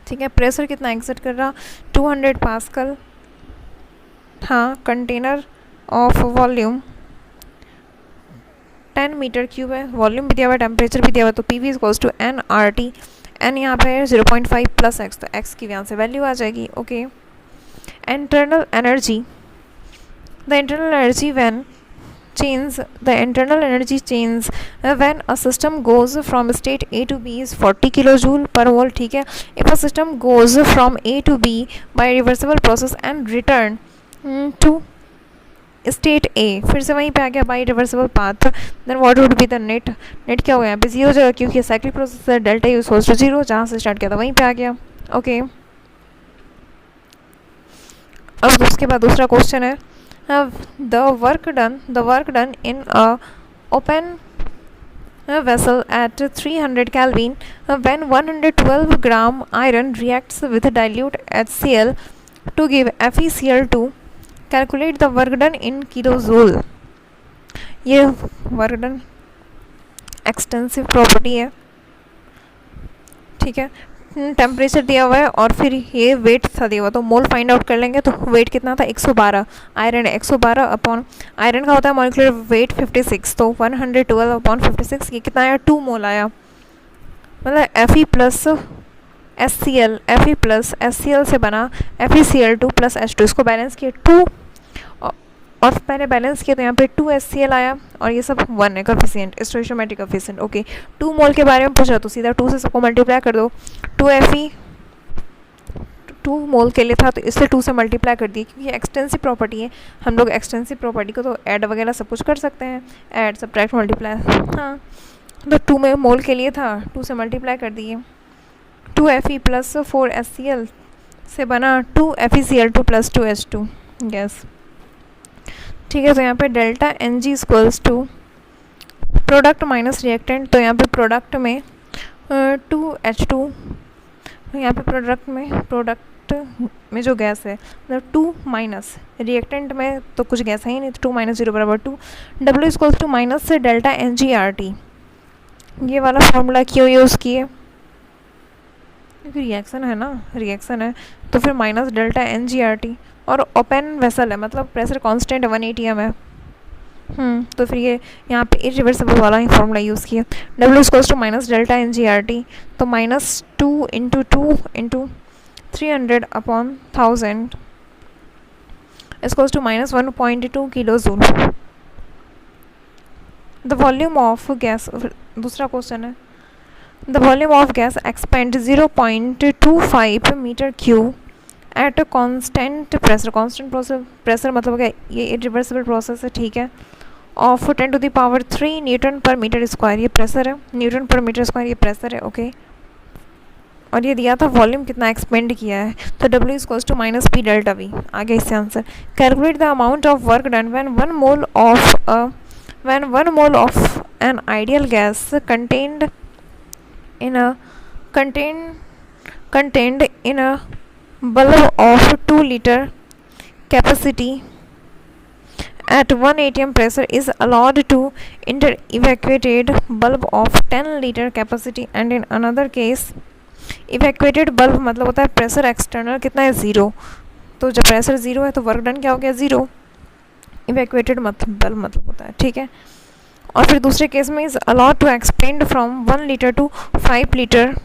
A: ठीक है। Pressure कितना एक्सर्ट कर रहा 200 पास्कल, हाँ। Container of volume 10 metre cube है, वॉल्यूम भी दिया हुआ है, टेम्परेचर भी दिया हुआ है, तो PV equals to nRT, n यहाँ पे है 0.5 प्लस x, तो x की यहाँ से वैल्यू आ जाएगी, okay. Internal energy, the internal energy when the internal energy change when a system goes from state A to B is 40 kilojoule per mole, ठीक है। if a system goes from A to B by reversible process and return to state A, फिर से वहीं पे आ गया by reversible path, then what would be the net क्या होगा यहाँ पे 0 हो जाएगा, क्योंकि साइक्लिक प्रोसेस है, डेल्टा यू इक्वल्स टू 0, जहाँ से स्टार्ट किया था वहीं पे आ गया, ओके। अब उसके बाद दूसरा क्वेश्चन है the work done in a open vessel at 300 Kelvin when 112 gram iron reacts with dilute HCl to give FeCl2, calculate the work done in kilojoule। ये work done एक्सटेंसिव प्रॉपर्टी है, ठीक है। Temperature दिया हुआ है और फिर ये वेट था दिया हुआ, तो मोल फाइंड आउट कर लेंगे। तो वेट कितना था 112, आयरन 112 अपॉन आयरन का होता है मॉलिक्यूलर वेट 56, तो 112 अपॉन 56 ये कितना आया 2 मोल आया, मतलब Fe प्लस HCl से बना FeCl2 प्लस H2, इसको बैलेंस किया 2 और पहले बैलेंस किया तो यहाँ पे 2 HCl आया और ये सब 1 है कोफिशिएंट, स्टोइचियोमेट्रिक कोफिशिएंट, ओके। 2 मोल के बारे में पूछा तो सीधा 2 से सबको मल्टीप्लाई कर दो, 2 Fe 2 मोल के लिए था तो इससे 2 से मल्टीप्लाई कर दिए, क्योंकि एक्सटेंसिव प्रॉपर्टी है, हम लोग एक्सटेंसिव प्रॉपर्टी को तो ऐड वगैरह सब कुछ कर सकते हैं, ऐड सब्ट्रैक्ट मल्टीप्लाई, हाँ। तो 2 में मोल के लिए था 2 से मल्टीप्लाई कर दिए, 2 Fe प्लस 4 HCl से बना 2 FeCl2 प्लस 2 H2 गैस, ठीक है। तो यहाँ पे delta Ng equals to product minus reactant, तो यहाँ पे प्रोडक्ट में 2H2, यहाँ पे प्रोडक्ट में जो गैस है मतलब 2 माइनस रिएक्टेंट में तो कुछ गैस है ही नहीं, तो 2 माइनस 0 बराबर 2, W इक्वल्स टू माइनस से डेल्टा NgRT, ये वाला फॉर्मूला क्यों यूज़ किए, क्योंकि रिएक्शन है ना, रिएक्शन है तो फिर माइनस डेल्टा NgRT, और ओपन वेसल है मतलब प्रेशर कांस्टेंट 180 m है, तो फिर ये यहाँ पे इरिवर्सिबल वाला ही फॉर्मूला यूज़ किया, W equals to minus delta NgRT, तो minus 2 into 300 upon 1000 equals to minus 1.2 kilo joule. The volume of gas, दूसरा क्वेश्चन है, the volume of gas expand 0.25 metre cube at a constant pressure, constant pressure मतलब क्या, ये irreversible process है, ठीक है, of 10⁻³ newton per metre square, ये pressure है, न्यूटन पर मीटर स्क्वायर ये प्रेशर है, ओके। और ये दिया था वॉल्यूम कितना एक्सपेंड किया है, तो W equals to minus P delta V, आगे इससे answer. Calculate the amount of work done when 1 mole of an ideal gas contained in a bulb of 2 liter capacity at 1 atm pressure is allowed to enter evacuated bulb of 10 liter capacity, and in another case evacuated bulb मतलब होता है pressure external कितना है 0, तो जब pressure 0 है तो work done क्या हो गया 0, इवैक्यूएटेड बल्ब मतलब होता है, ठीक है। और फिर दूसरे केस में is allowed to expand from 1 litre to 5 litre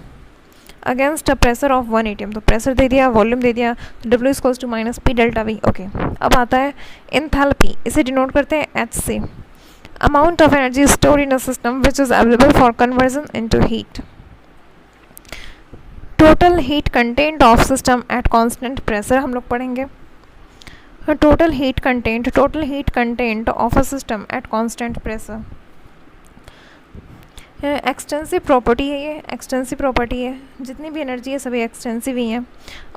A: against a pressure of 1 atm, तो प्रेशर दे दिया, वॉल्यूम दे दिया, तो W equals to minus P delta V, okay. अब आता है एंथैल्पी, इसे डिनोट करते हैं H से, amount of energy stored in a system which is available for conversion into heat, total heat content of system eight constant pressure हम लोग पढ़ेंगे। Total heat content of a system eight constant pressure. Extensive property है, ये extensive property है, जितनी भी energy है सभी एक्सटेंसिव ही हैं।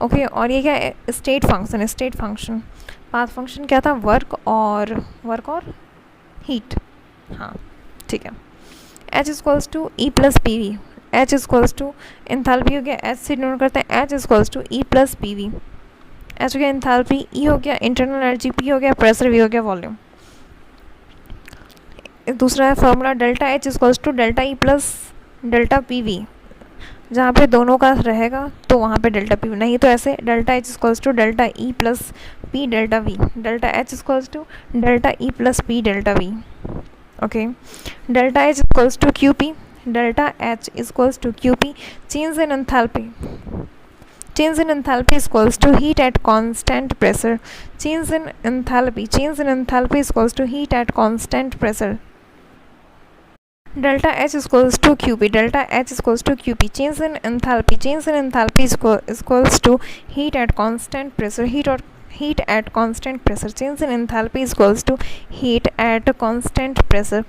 A: ओके, और ये क्या है? स्टेट फंक्शन है, स्टेट फंक्शन। पाथ फंक्शन क्या था? वर्क और हीट। हाँ ठीक है। H equals to E plus P V. H equals to enthalpy हो गया, H से डिनोट करते हैं, H equals to E plus P V. H हो गया एंथैल्पी, E हो गया इंटरनल एनर्जी, P हो गया प्रेशर, V हो गया वॉल्यूम। दूसरा है formula delta H equals to delta E plus delta P V. जहाँ पे दोनों का रहेगा तो वहाँ पे डेल्टा पी, नहीं तो ऐसे delta H equals to delta E plus P delta V. Delta H equals to delta E plus P delta V. Okay, delta H equals to Q P. Delta H equals to Q P, change in enthalpy. Change in enthalpy is equals to heat at constant pressure. Change in enthalpy is equals to heat at constant pressure. Delta H is equals to QP. Delta H is equals to QP. Change in enthalpy is equals to heat at constant pressure. Heat at constant pressure. Change in enthalpy is equals to heat at constant pressure.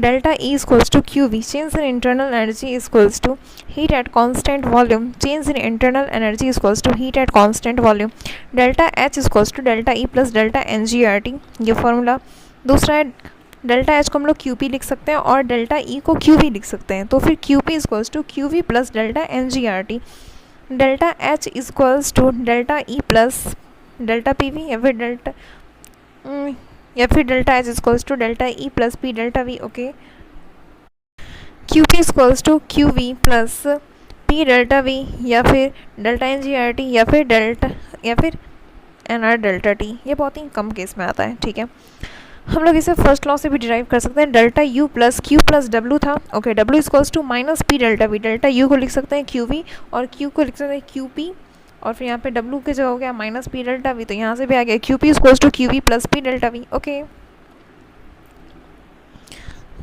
A: Delta E is equals to QV. Change in internal energy is equals to heat at constant volume. Change in internal energy is equals to heat at constant volume. Delta H is equals to delta E plus delta NGRT. ये formula. दूसरा है delta H को हम लोग QP लिख सकते हैं और डेल्टा E को QV लिख सकते हैं, तो फिर QP is equals to QV plus delta NGRT. Delta H is equals to delta E plus delta P V, या फिर delta H equals to delta E plus P delta V. Okay, Q P equals to Q V plus P delta V, या फिर delta N G R T, या फिर N R delta T. ये बहुत ही कम case में आता है। ठीक है, हम लोग इसे फर्स्ट लॉ से भी डिराइव कर सकते हैं। Delta U plus Q plus W था। Okay, W equals to minus P delta V. Delta U को लिख सकते हैं क्यू वी और क्यू को लिख सकते हैं क्यू पी, और फिर यहाँ पे W के जो हो गया माइनस पी डेल्टा वी, तो यहाँ से भी आ गया Q P equals to Q V plus P delta V. Okay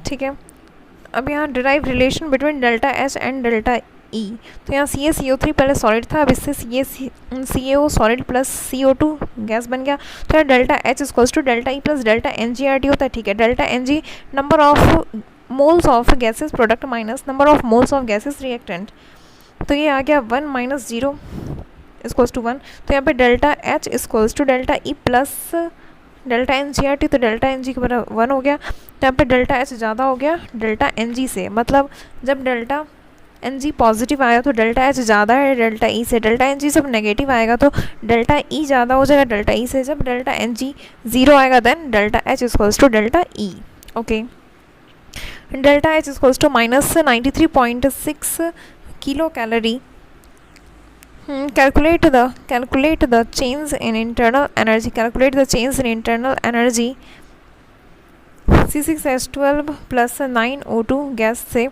A: ठीक है, अब यहाँ derive relation between delta H and delta E. तो यहाँ CaCO3 पहले सॉलिड था, अब इससे CaCO solid plus CO2 gas बन गया। तो यहाँ delta H equals to delta E plus delta NGRT होता है। ठीक है, delta NG number of moles of gases product minus number of moles of gases reactant. तो ये आ गया 1 माइनस 0 इक्वल्स टू 1। तो यहाँ पे delta H equals to delta E plus delta NGRT, तो डेल्टा NG के बराबर 1 हो गया। तो यहाँ पे डेल्टा H ज़्यादा हो गया डेल्टा NG से, मतलब जब डेल्टा NG पॉजिटिव आया तो डेल्टा H ज़्यादा है डेल्टा E से। डेल्टा NG जब नेगेटिव आएगा तो डेल्टा E ज़्यादा हो जाएगा डेल्टा E से। जब डेल्टा NG 0 आएगा then delta H equals to delta E। Okay, delta H equals to minus 93.6 kilo calorie. Calculate the change in internal energy. Calculate the change in internal energy. C6H12 plus 9O2 gas से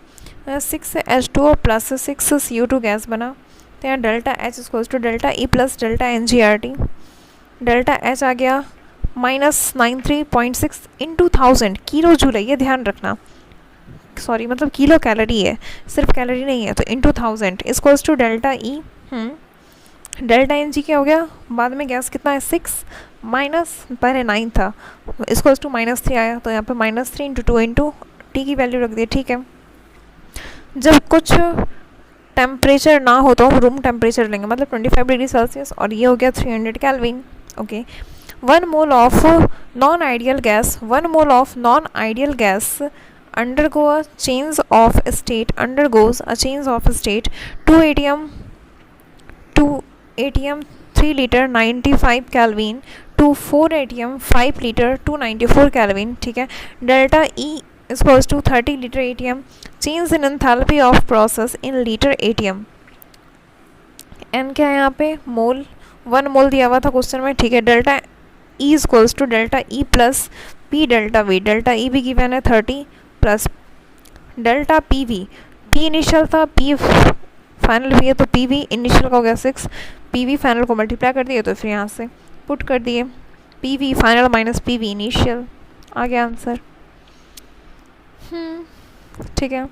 A: 6H2O plus 6CO2 gas बना। तो यहाँ delta H equals to delta E plus delta NGRT। Delta H आ गया minus 93.6 into 1000 kilo joule है, ये ध्यान रखना। सॉरी, मतलब किलो कैलोरी है, सिर्फ कैलोरी नहीं है, तो into 1000 equals to delta E. Delta N G क्या हो गया, बाद में गैस कितना है 6 माइनस पहले 9 था, इक्वल्स टू -3 आया। तो यहाँ पे -3 इंटू 2 इंटू टी की वैल्यू रख दी। ठीक है, जब कुछ टेम्परेचर ना हो तो हम रूम टेम्परेचर लेंगे, मतलब 25 डिग्री सेल्सियस, और ये हो गया 300 kelvin. Okay, 1 mole of non ideal gas undergoes a change of state 2 atm 3 liter 95 Kelvin to 4 atm 5 liter 294 Kelvin। ठीक है, delta E equals to 30 liter atm, change in enthalpy of process in liter atm। n क्या है यहाँ पे, मोल, 1 मोल दिया हुआ था question में। ठीक है, delta E equals to delta E plus P delta V. Delta E भी गिवन है 30 plus delta P V, P initial था, पी फाइनल भी है, तो पी वी इनिशियल का हो गया 6, पी वी फाइनल को मल्टीप्लाई कर दिए, तो फिर यहाँ से पुट कर दिए P V final minus P V initial, आ गया आंसर। ठीक है,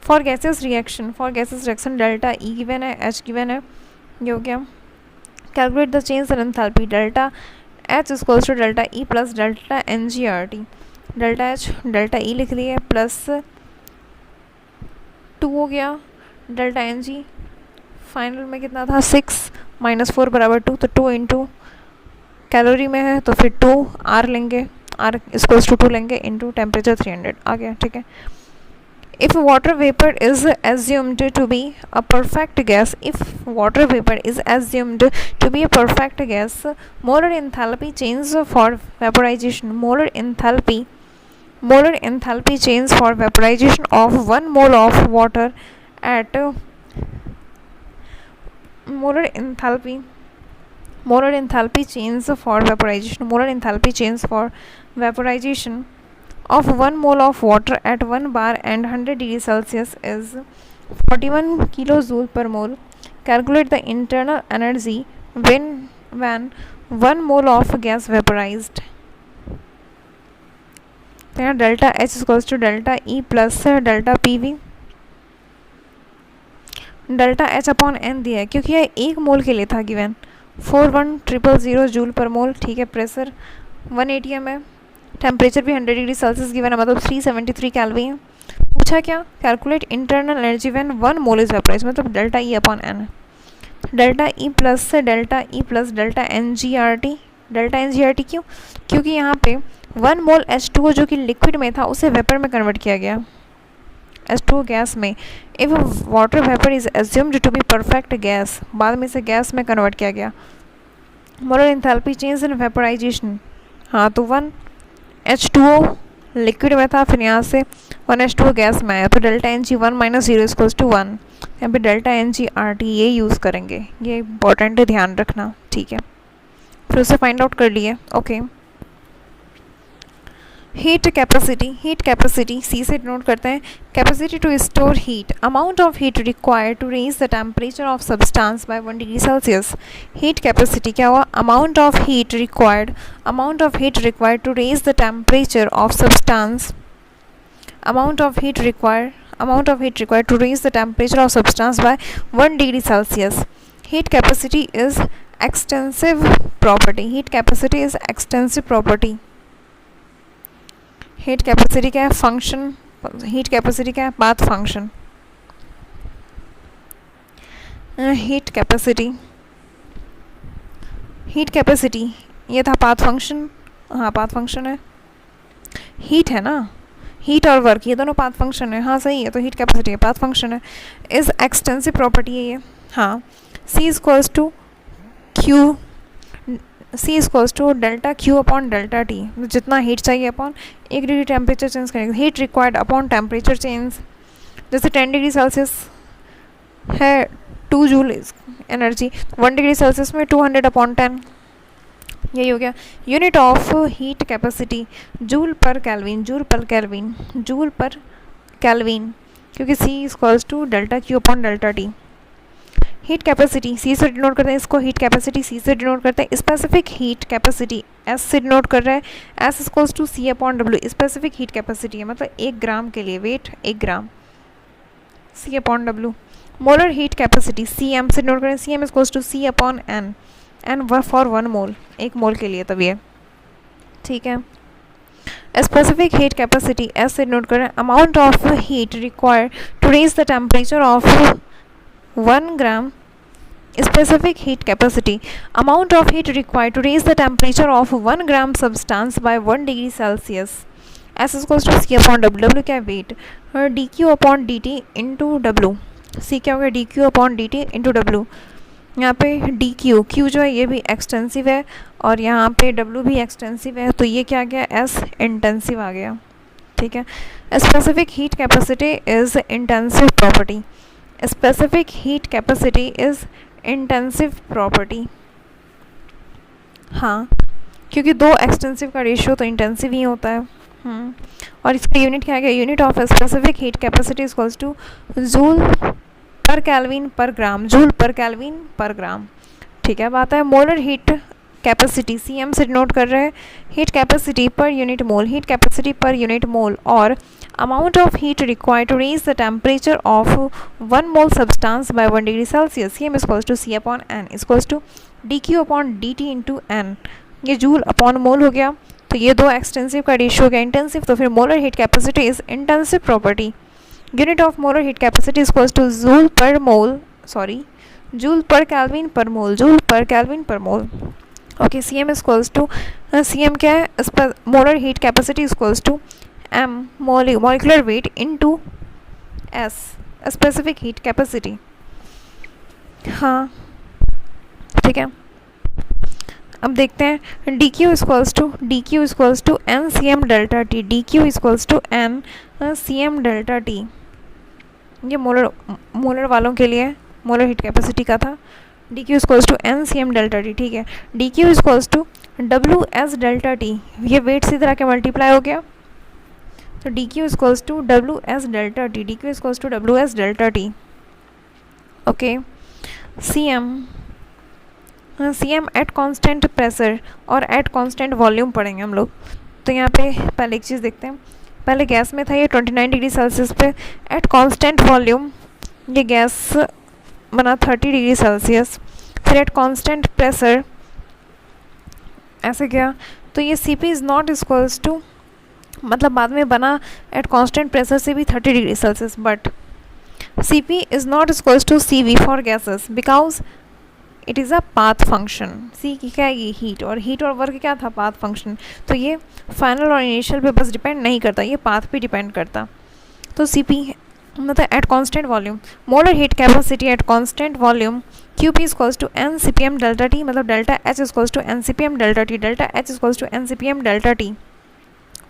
A: for gases reaction delta E given है, एच गिवन है, ये हो गया. Calculate the change in enthalpy delta H equals to delta E plus delta N G R T. Delta H delta E लिख दिए प्लस 2 हो गया डेल्टा एन जी. फाइनल में कितना था 6 माइनस 4 बराबर 2, तो 2 इंटू कैलोरी में है तो फिर 2 आर लेंगे, आर इक्वल्स टू 2 लेंगे इंटू टेम्परेचर 300 आ गया. ठीक है. If water vapor is assumed to be a perfect gas, molar enthalpy change for vaporization, molar enthalpy change for vaporization of 1 mole of water at molar enthalpy change for vaporization of 1 mole of water at 1 bar and 100 degree Celsius is 41 kilojoule per mole. Calculate the internal energy when 1 mole of gas vaporized. तो यहाँ delta H equals to delta E plus delta P V. Delta H upon N दिया है क्योंकि यह 1 mole के लिए था given. 41,000 joule per मोल. ठीक है. प्रेशर 180 एम है. टेम्परेचर भी 100 डिग्री सेल्सियस गिवन है, मतलब 373 कैलोरी. पूछा क्या? Calculate internal energy when 1 mole is vaporised, मतलब delta E upon N. Delta E plus delta N G R T. Delta N G R T क्यों? क्योंकि यहाँ पे 1 मोल H2O जो कि लिक्विड में था उसे वेपर में कन्वर्ट किया गया, H2O गैस में. If water vapour is assumed to be perfect gas, बाद में इसे गैस में कन्वर्ट किया गया. Molar enthalpy change in vaporisation. हाँ, तो 1 H2O लिक्विड में था, फिर यहाँ से 1 H2O गैस में आया, तो delta N G 1 minus 0 equals to 1. यहाँ पे delta N G R T ये यूज़ करेंगे, ये इंपॉर्टेंट है, ध्यान रखना. ठीक है. फिर उसे फाइंड आउट कर लिए. ओके. हीट कैपेसिटी सी से डिनोट करते हैं. Capacity to store heat, amount of heat required to raise the temperature of substance by 1 degree Celsius. Heat capacity क्या हुआ? Amount of heat required to raise the temperature of substance, amount of heat required to raise the temperature of substance by 1 degree Celsius. Heat capacity is extensive property. Heat capacity क्या है? Function. Heat capacity क्या है? Path function. Heat capacity ये था path function. हाँ, path function है. Heat है ना, हीट और वर्क ये दोनों पाथ फंक्शन है. हाँ, सही है. तो हीट कैपेसिटी है, पाथ फंक्शन है. इज एक्सटेंसिव प्रॉपर्टी है ये. हाँ. C equals to Q, C equals to delta Q upon delta T. जितना हीट चाहिए अपॉन 1 डिग्री टेम्परेचर चेंज करेंगे. Heat required upon temperature change. जैसे 10 डिग्री सेल्सियस है 2 जूल एनर्जी, 1 डिग्री सेल्सियस में 200 upon 10, यही हो गया. Unit of heat capacity joule per kelvin, क्योंकि C equals to delta Q upon delta T. Heat capacity C से denote करते हैं, इसको हीट कैपेसिटी सी से डिनोट करते हैं. स्पेसिफिक हीट कैपेसिटी एस से डिनोट कर रहा है. S equals to C upon W. Specific heat capacity है, मतलब 1 ग्राम के लिए weight 1 gram, C upon W. Molar heat capacity C M से डिनोट करें. C M equals to C upon N, N for 1 mole, 1 mole के लिए तभी है. ठीक है. स्पेसिफिक हीट कैपेसिटी एस से डिनोट करें. Amount of heat required to raise the temperature of 1 gram. Specific heat capacity, amount of heat required to raise the temperature of 1 gram substance by 1 degree Celsius. S equals to C upon W. W क्या है? Wait. dq upon dt into W. C क्या होगा? dq upon dt into W. यहाँ पे dq, q जो है ये भी एक्सटेंसिव है और यहाँ पे W भी एक्सटेंसिव है, तो ये क्या आ गया? S इंटेंसिव आ गया. ठीक है. Specific heat capacity is intensive property. Specific heat capacity is intensive property. हाँ, क्योंकि 2 एक्सटेंसिव का रेशियो तो इंटेंसिव ही होता है. और इसका यूनिट क्या है? Unit of specific heat capacity equals to joule per kelvin per gram. Joule per kelvin per ग्राम. ठीक है. बात है molar heat capacity C M से नोट कर रहे हैं. Heat capacity per unit mole, heat capacity per unit mole और amount of heat required to raise the temperature of 1 mole substance by 1 degree Celsius, C M equals to C upon N equals to D Q upon D T into N. ये joule upon mole हो गया, तो ये दो extensive का ratio हो गया intensive, तो फिर molar heat capacity is intensive property. Unit of molar heat capacity equals to joule per mole, sorry joule per kelvin per mole, joule per kelvin per mole. Okay, C M equals to, C M क्या है, इस पर molar heat capacity equals to M molecular weight into S specific heat capacity. हाँ ठीक है, अब देखते हैं D Q equals to N C M delta T, D Q equals to N C M delta T. ये molar वालों के लिए मोलर हीट कैपेसिटी का था। D Q equals to N C M delta T, ठीक है। D Q equals to W S delta T, ये weight से तरह के मल्टीप्लाई हो गया, तो D Q equals to W S delta T, D Q equals to W S delta T. Okay, C M at constant pressure और eight constant volume पढ़ेंगे हम लोग। तो यहाँ पे पहले एक चीज़ देखते हैं, पहले गैस में था ये 29 डिग्री सेल्सियस पे, एट कांस्टेंट वॉल्यूम ये गैस बना 30 डिग्री सेल्सियस, फिर एट कांस्टेंट प्रेशर ऐसे गया, तो ये C P is not equals to, मतलब बाद में बना एट कांस्टेंट प्रेशर से भी 30 degree Celsius, but C P is not equals to C V for gases because it is a path function. C की क्या है, ये हीट और वर्क क्या था, पाथ फंक्शन। तो ये फाइनल और इनिशियल पे बस डिपेंड नहीं करता, ये पाथ पे डिपेंड करता। तो सी पी मतलब at constant volume, molar heat capacity at constant volume Q P equals to N C P M delta T, मतलब delta H equals to N C P M delta T, delta H equals to N C P M delta T.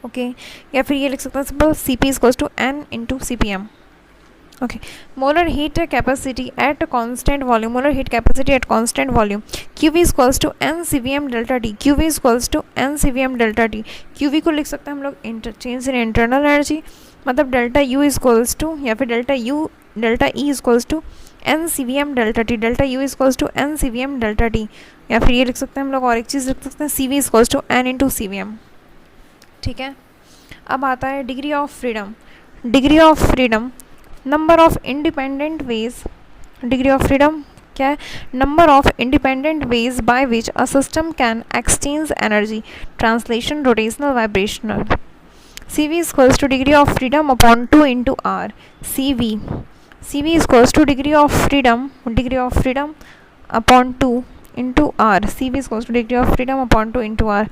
A: Okay, या फिर ये लिख सकते हैं simple C P equals to N into C P M. Okay, molar heat capacity at constant volume, molar heat capacity at constant volume Q V equals to N C V M delta T, Q V equals to N C V M delta T. Q V को लिख सकते हैं हम लोग change in internal energy, मतलब delta U equals to, या फिर delta E equals to N C V M delta T, delta U equals to N C V M delta T. या फिर ये लिख सकते हैं हम लोग, और एक चीज़ लिख सकते हैं C V equals to N into C V M. ठीक है, अब आता है degree of freedom. Degree of freedom, number of independent ways, degree of freedom क्या है, number of independent ways by which a system can exchange energy, translation, rotational, vibrational. C V equals to degree of freedom upon 2 into R, C V equals to degree of freedom upon 2 into R, C V equals to degree of freedom upon 2 into R.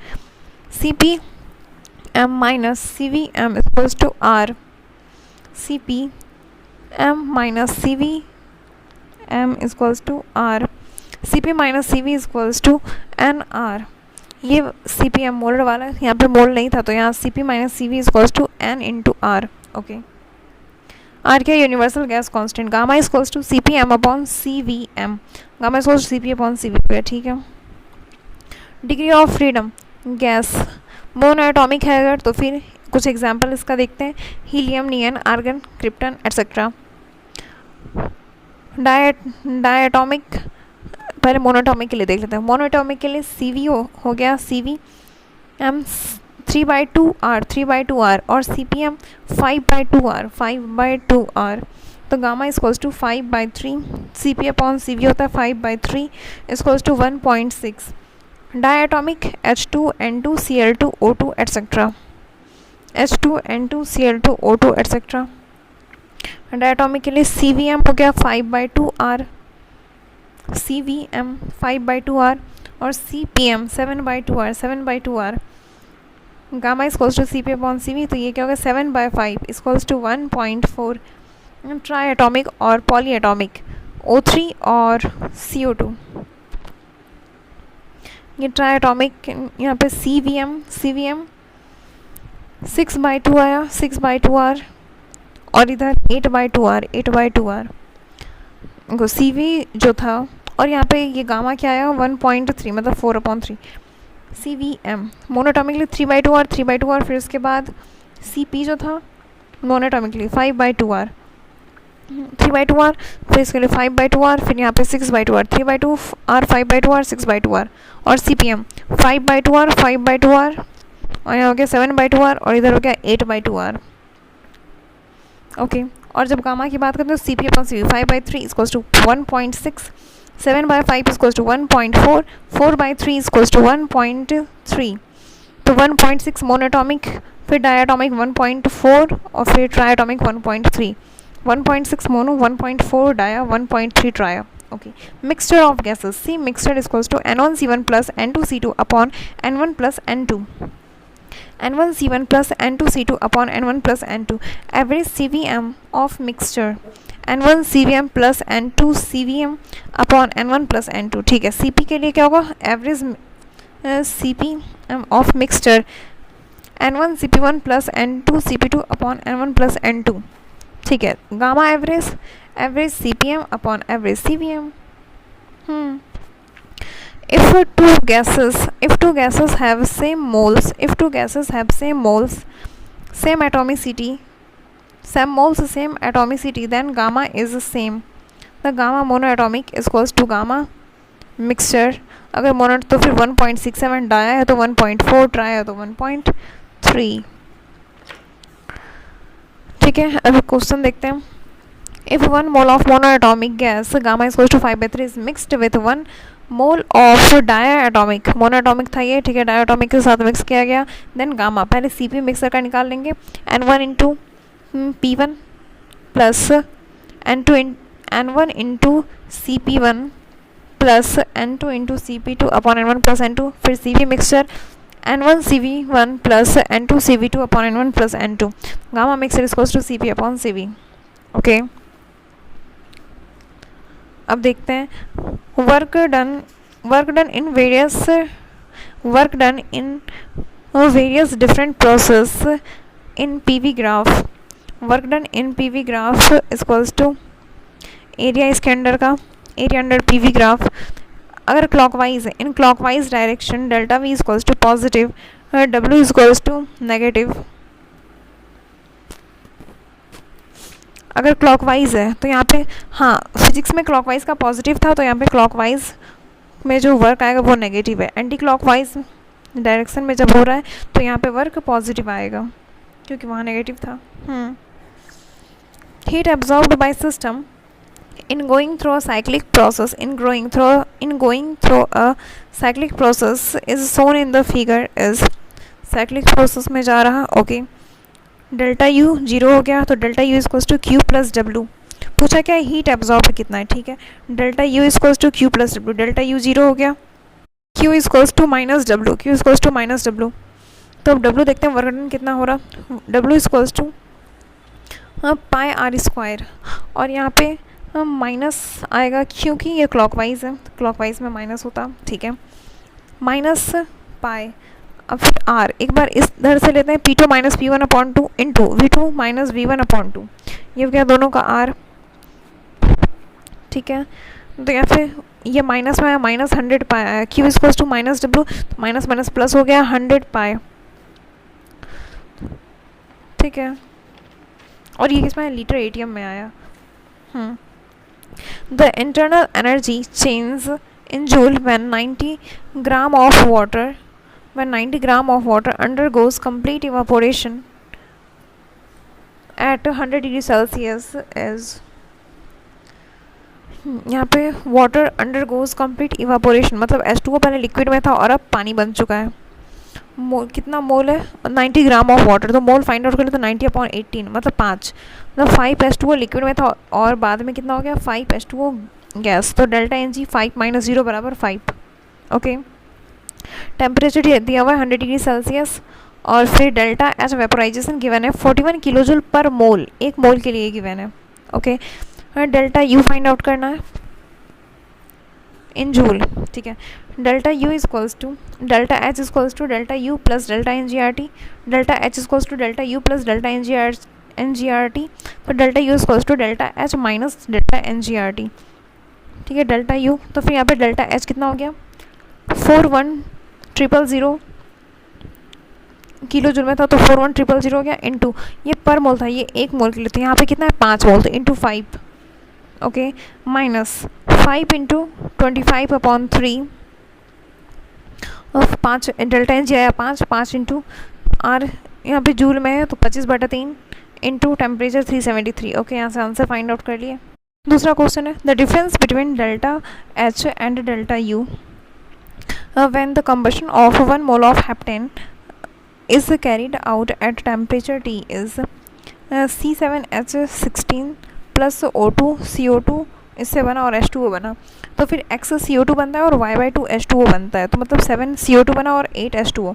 A: C P M minus C V M equals to R, C P M minus C V M equals to R, C P minus C V equals to N R. ये C P M molar वाला, यहाँ पे मोल नहीं था, तो यहाँ C P minus C V equals to N into R. Okay, R क्या, universal gas constant, gamma equals to C P M upon C V M, gamma equals to C P upon C V पे। ठीक है, degree of freedom gas monoatomic है अगर, तो फिर कुछ example इसका देखते हैं, helium, neon, argon, krypton et cetera. Diatomic, पहले मोनोटॉमिक के लिए देख लेते हैं। मोनोटॉमिक के लिए सी वी हो गया, सी वी एम 3/2R और सी पी एम 5/2R। तो gamma equals to 5/3, C P upon C V होता है 5/3 equals to 1.6। Diatomic H2N2Cl2O2 et cetera, H2N2Cl2O2 et cetera. Diatomic के लिए सी वी एम हो गया 5/2R, सी वी एम 5/2R और C P M 7/2R। Gamma equals to C P upon C V, तो ये क्या होगा 7/5 इक्वल्स टू 1.4। ट्राई एटॉमिक और पॉली एटॉमिक O3 और CO2। ये ट्राई एटॉमिक यहाँ पे सी वी एम 6/2 आया, 6/2R, और इधर 8/2R। सी वी जो था, और यहाँ पे ये गामा क्या आया 1.3, मतलब 4/3। सी वी एम मोनोटॉमिकली 3/2R, फिर उसके बाद सी पी जो था मोनोटॉमिकली 5/2R, फिर इसके लिए 5/2R, फिर यहाँ पे 6/2R, 3/2R, 5/2R, 6/2R, और सी पी एम 5/2R, और यहाँ हो गया 7/2R, और इधर हो गया 8/2R। ओके और जब गामा की बात करते हैं तो C P upon C V 5/3 equals to 1.6, 7/5 equals to 1.4, 4/3 equals to 1.3। तो 1.6 मोनोटॉमिक, फिर डायटॉमिक 1.4 और फिर triatomic 1.3। 1.6 mono, 1.4 dia, 1.3 tri. Okay mixture of gases, C mixture equals to N1C1 plus N2C2 अपॉन N1 plus N2, N1C1 plus N2C2 upon N1 plus N2, average CVM of mixture N1 CVM plus N2 CVM upon N1 plus N2। ठीक है, CP के लिए क्या होगा, average CPM of mixture N1 CP1 plus N2 CP2 upon N1 plus N2। ठीक है, gamma average, average CPM upon average CVM। If two gases have same moles, same atomicity, then gamma is same। The gamma monoatomic is equals to gamma mixture। अगर mono तो फिर 1.67, dia है तो 1.4, try है तो 1.3। ठीक है, अभी क्वेश्चन देखते हैं। If 1 mole of monoatomic gas gamma is equals to 5/3 is mixed with 1 mole of diatomic, monatomic था ये, ठीक है, डायाटॉमिक के साथ मिक्स किया गया, देन गामा। पहले CP मिक्सर का निकाल लेंगे, N1 into P1 plus N1 into CP1 plus N2 into CP2 upon N1 plus N2, फिर CV mixture N1 CV1 plus N2 CV2 upon N1 plus N2। Gamma mixer equals to CP upon CV। Okay अब देखते हैं work done in various different process in PV graph. Work done in PV graph equals to area इसके under का, area under PV graph. अगर clockwise है, in clockwise direction delta V equals to positive, W equals to negative. अगर clockwise है तो यहाँ पे, हाँ फिजिक्स में क्लॉकवाइज का पॉजिटिव था, तो यहाँ पे क्लॉकवाइज में जो वर्क आएगा वो नेगेटिव है। एंटी क्लॉकवाइज डायरेक्शन में जब हो रहा है तो यहाँ पे वर्क पॉजिटिव आएगा क्योंकि वहाँ नेगेटिव था। Heat absorbed by system in going through a cyclic process is shown in the figure is cyclic process में जा रहा। ओके डेल्टा U 0 हो गया तो delta U equals to Q plus W. पूछा क्या है, हीट एब्जॉर्ब कितना है, ठीक है, delta U equals to Q plus W. Delta U 0 हो गया, Q equals to minus W, तो अब W देखते हैं वर्क डन कितना हो रहा। W equals to pi R square, और यहाँ पे माइनस आएगा क्योंकि ये क्लॉकवाइज है, क्लॉकवाइज में माइनस होता, ठीक है, माइनस पाई। अब फिर आर एक बार इस इधर से लेते हैं, P2 minus P1 upon 2 into V2 minus V1 upon 2, ये हो गया दोनों का आर, ठीक है। तो यहाँ पे ये माइनस में आया, माइनस 100 पाई आया, Q equals to minus W, तो माइनस माइनस प्लस हो गया 100 पाई, ठीक है। और ये किसमें लीटर एटीएम में आया। The internal energy change in joule when 90 gram of water undergoes complete evaporation at 100 degree Celsius is, यहाँ पे water undergoes complete evaporation मतलब H2O पहले लिक्विड में था और अब पानी बन चुका है। कितना मोल है, 90 ग्राम ऑफ वाटर, तो मोल फाइंड आउट करें तो 90/18 मतलब 5, मतलब 5 H2O लिक्विड में था और बाद में कितना हो गया 5 H2O गैस, तो डेल्टा Ng 5 माइनस 0 बराबर 5। ओके टेम्परेचर दिया हुआ है 100 डिग्री सेल्सियस, और फिर डेल्टा एच वेपोराइजेशन गिवन है 41 किलोजूल पर मोल, एक मोल के लिए गिवन है। Okay delta U find out करना है इन जूल, ठीक है। Delta U equals to delta H equals to delta U plus delta NGRT, delta H equals to delta U plus delta NGRT, तो delta U equals to delta H minus delta NGRT, ठीक है। Delta you, तो फिर यहाँ पे delta H कितना हो गया 41000 किलो जूल में था, तो 41000 हो गया इंटू, ये पर मोल था, ये एक मोल के लिए, तो यहाँ पे कितना है 5 मोल, तो इंटू 5, ओके, माइनस 5 इंटू 25/3 और 5 डेल्टा एन जी आया 5 इंटू आर यहाँ पे जूल में है तो 25/3 इंटू टेम्परेचर 373। ओके, यहाँ से आंसर फाइंड आउट कर लिए। दूसरा क्वेश्चन है the difference between delta H and delta U when the combustion of 1 mole of heptane is carried out at temperature T is C7H16 plus O2 CO2 इससे बना और H2O बना, तो फिर X CO2 बनता है और Y/2 H2O बनता है, तो मतलब 7 CO2 बना और 8 H2O।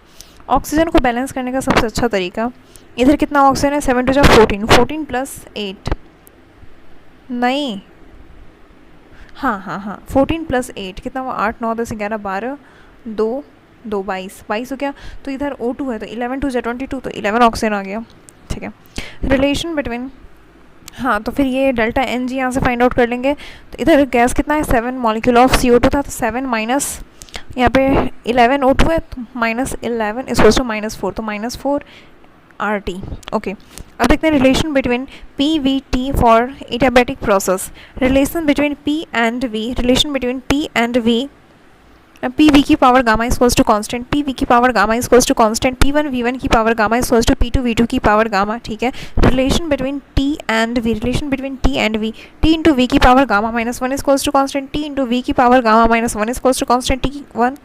A: ऑक्सीजन को बैलेंस करने का सबसे अच्छा तरीका, इधर कितना ऑक्सीजन है 7 × 14, 14 + 8 नहीं, हाँ 14 + 8 कितना हुआ 8 9 10 11 12 2 2 22 22 हो गया। तो इधर O2 है तो 11 2 22, तो 11 ऑक्सीजन आ गया। ठीक है, रिलेशन बिटवीन, हाँ तो फिर ये डेल्टा एन जी यहाँ से फाइंड आउट कर लेंगे। तो इधर गैस कितना है 7 मॉलिक्यूल ऑफ CO2 था, तो 7 माइनस यहाँ पे 11 O2 है तो -11 = -4, तो -4 RT। ओके, अब देखते हैं relation between PVT for adiabatic process. Relation between P and V, relation between P and V, PV की power gamma equals to constant, PV की power gamma equals to constant, P1 V1 की power gamma equals to P2 V2 की power gamma. ठीक है, relation between T and V, relation between T and V, T into V की power gamma -1 equals to constant, T into V की power gamma -1 equals to constant, T1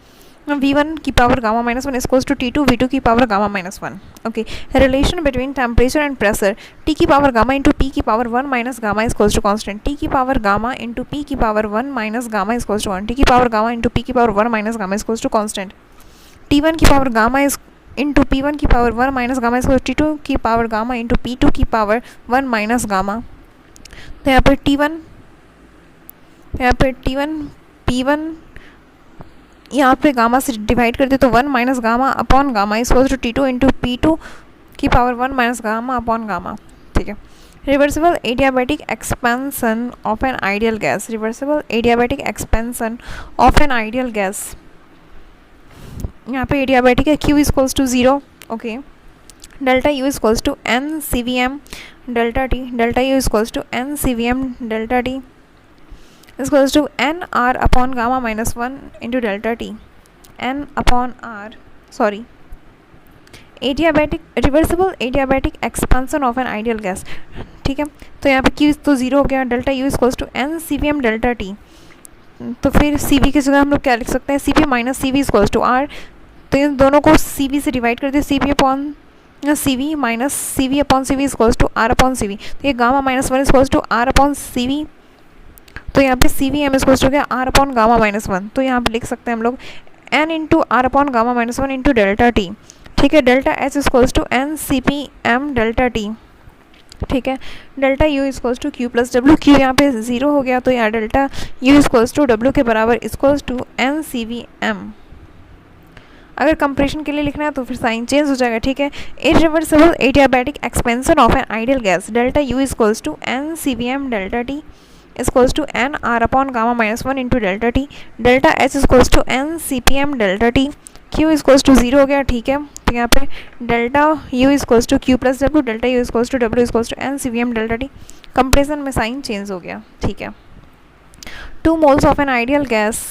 A: V1 की power gamma -1 equals to T2 V2 की power gamma -1। Okay, relation between temperature and pressure, T की power gamma into P की power 1 minus gamma equals to constant, T की power gamma into P की power 1 minus gamma equals to 1, T की power gamma into P की power 1 minus gamma equals to constant, T1 की power gamma into P1 की power 1 minus gamma equals to T2 की power gamma into P2 की power 1 minus gamma. तो यहाँ पर T1 P1 यहाँ पे गामा से डिवाइड कर दे तो 1 minus gamma upon gamma equals to T2 into P2 की power 1 minus gamma upon gamma. ठीक है, reversible adiabatic expansion of an ideal gas, reversible adiabatic expansion of an ideal gas, यहाँ पे एडियाबैटिक है Q equals to 0। Okay, delta U equals to N CVM delta T, delta U equals to N CVM delta T equals to NR upon gamma -1 into delta T, N upon R, sorry adiabatic, reversible adiabatic expansion of an ideal gas. ठीक है, तो यहाँ पे Q तो 0 हो गया, delta U equals to N CVM delta T, तो फिर CV की जगह हम लोग क्या लिख सकते हैं CP minus CV equals to R, तो इन दोनों को CV से डिवाइड कर दिया, CP upon CV minus CV upon CV equals to R upon CV, तो ये gamma -1 equals to R upon CV, तो यहाँ पे CVM इक्वल्स हो गया R अपॉन गामा -1, तो यहाँ पे लिख सकते हैं हम लोग N into R upon gamma -1 into delta T। ठीक है, delta H equals to N CPM delta T। ठीक है, delta U equals to Q plus W, Q यहाँ पे 0 हो गया, तो यहाँ delta U equals to W के बराबर इक्वल्स टू N CVM। अगर कंप्रेशन के लिए लिखना है तो फिर साइन चेंज हो जाएगा। ठीक है, irreversible adiabatic expansion of an ideal gas, delta U equals to N CVM delta T equals to N R upon gamma -1 into delta T, delta H equals to N CPM delta T, Q equals to 0 हो गया। ठीक है, तो यहाँ पे delta U equals to Q plus W, delta U equals to W equals to N CVM delta T, compression में sign change हो गया। ठीक है, 2 moles of an ideal gas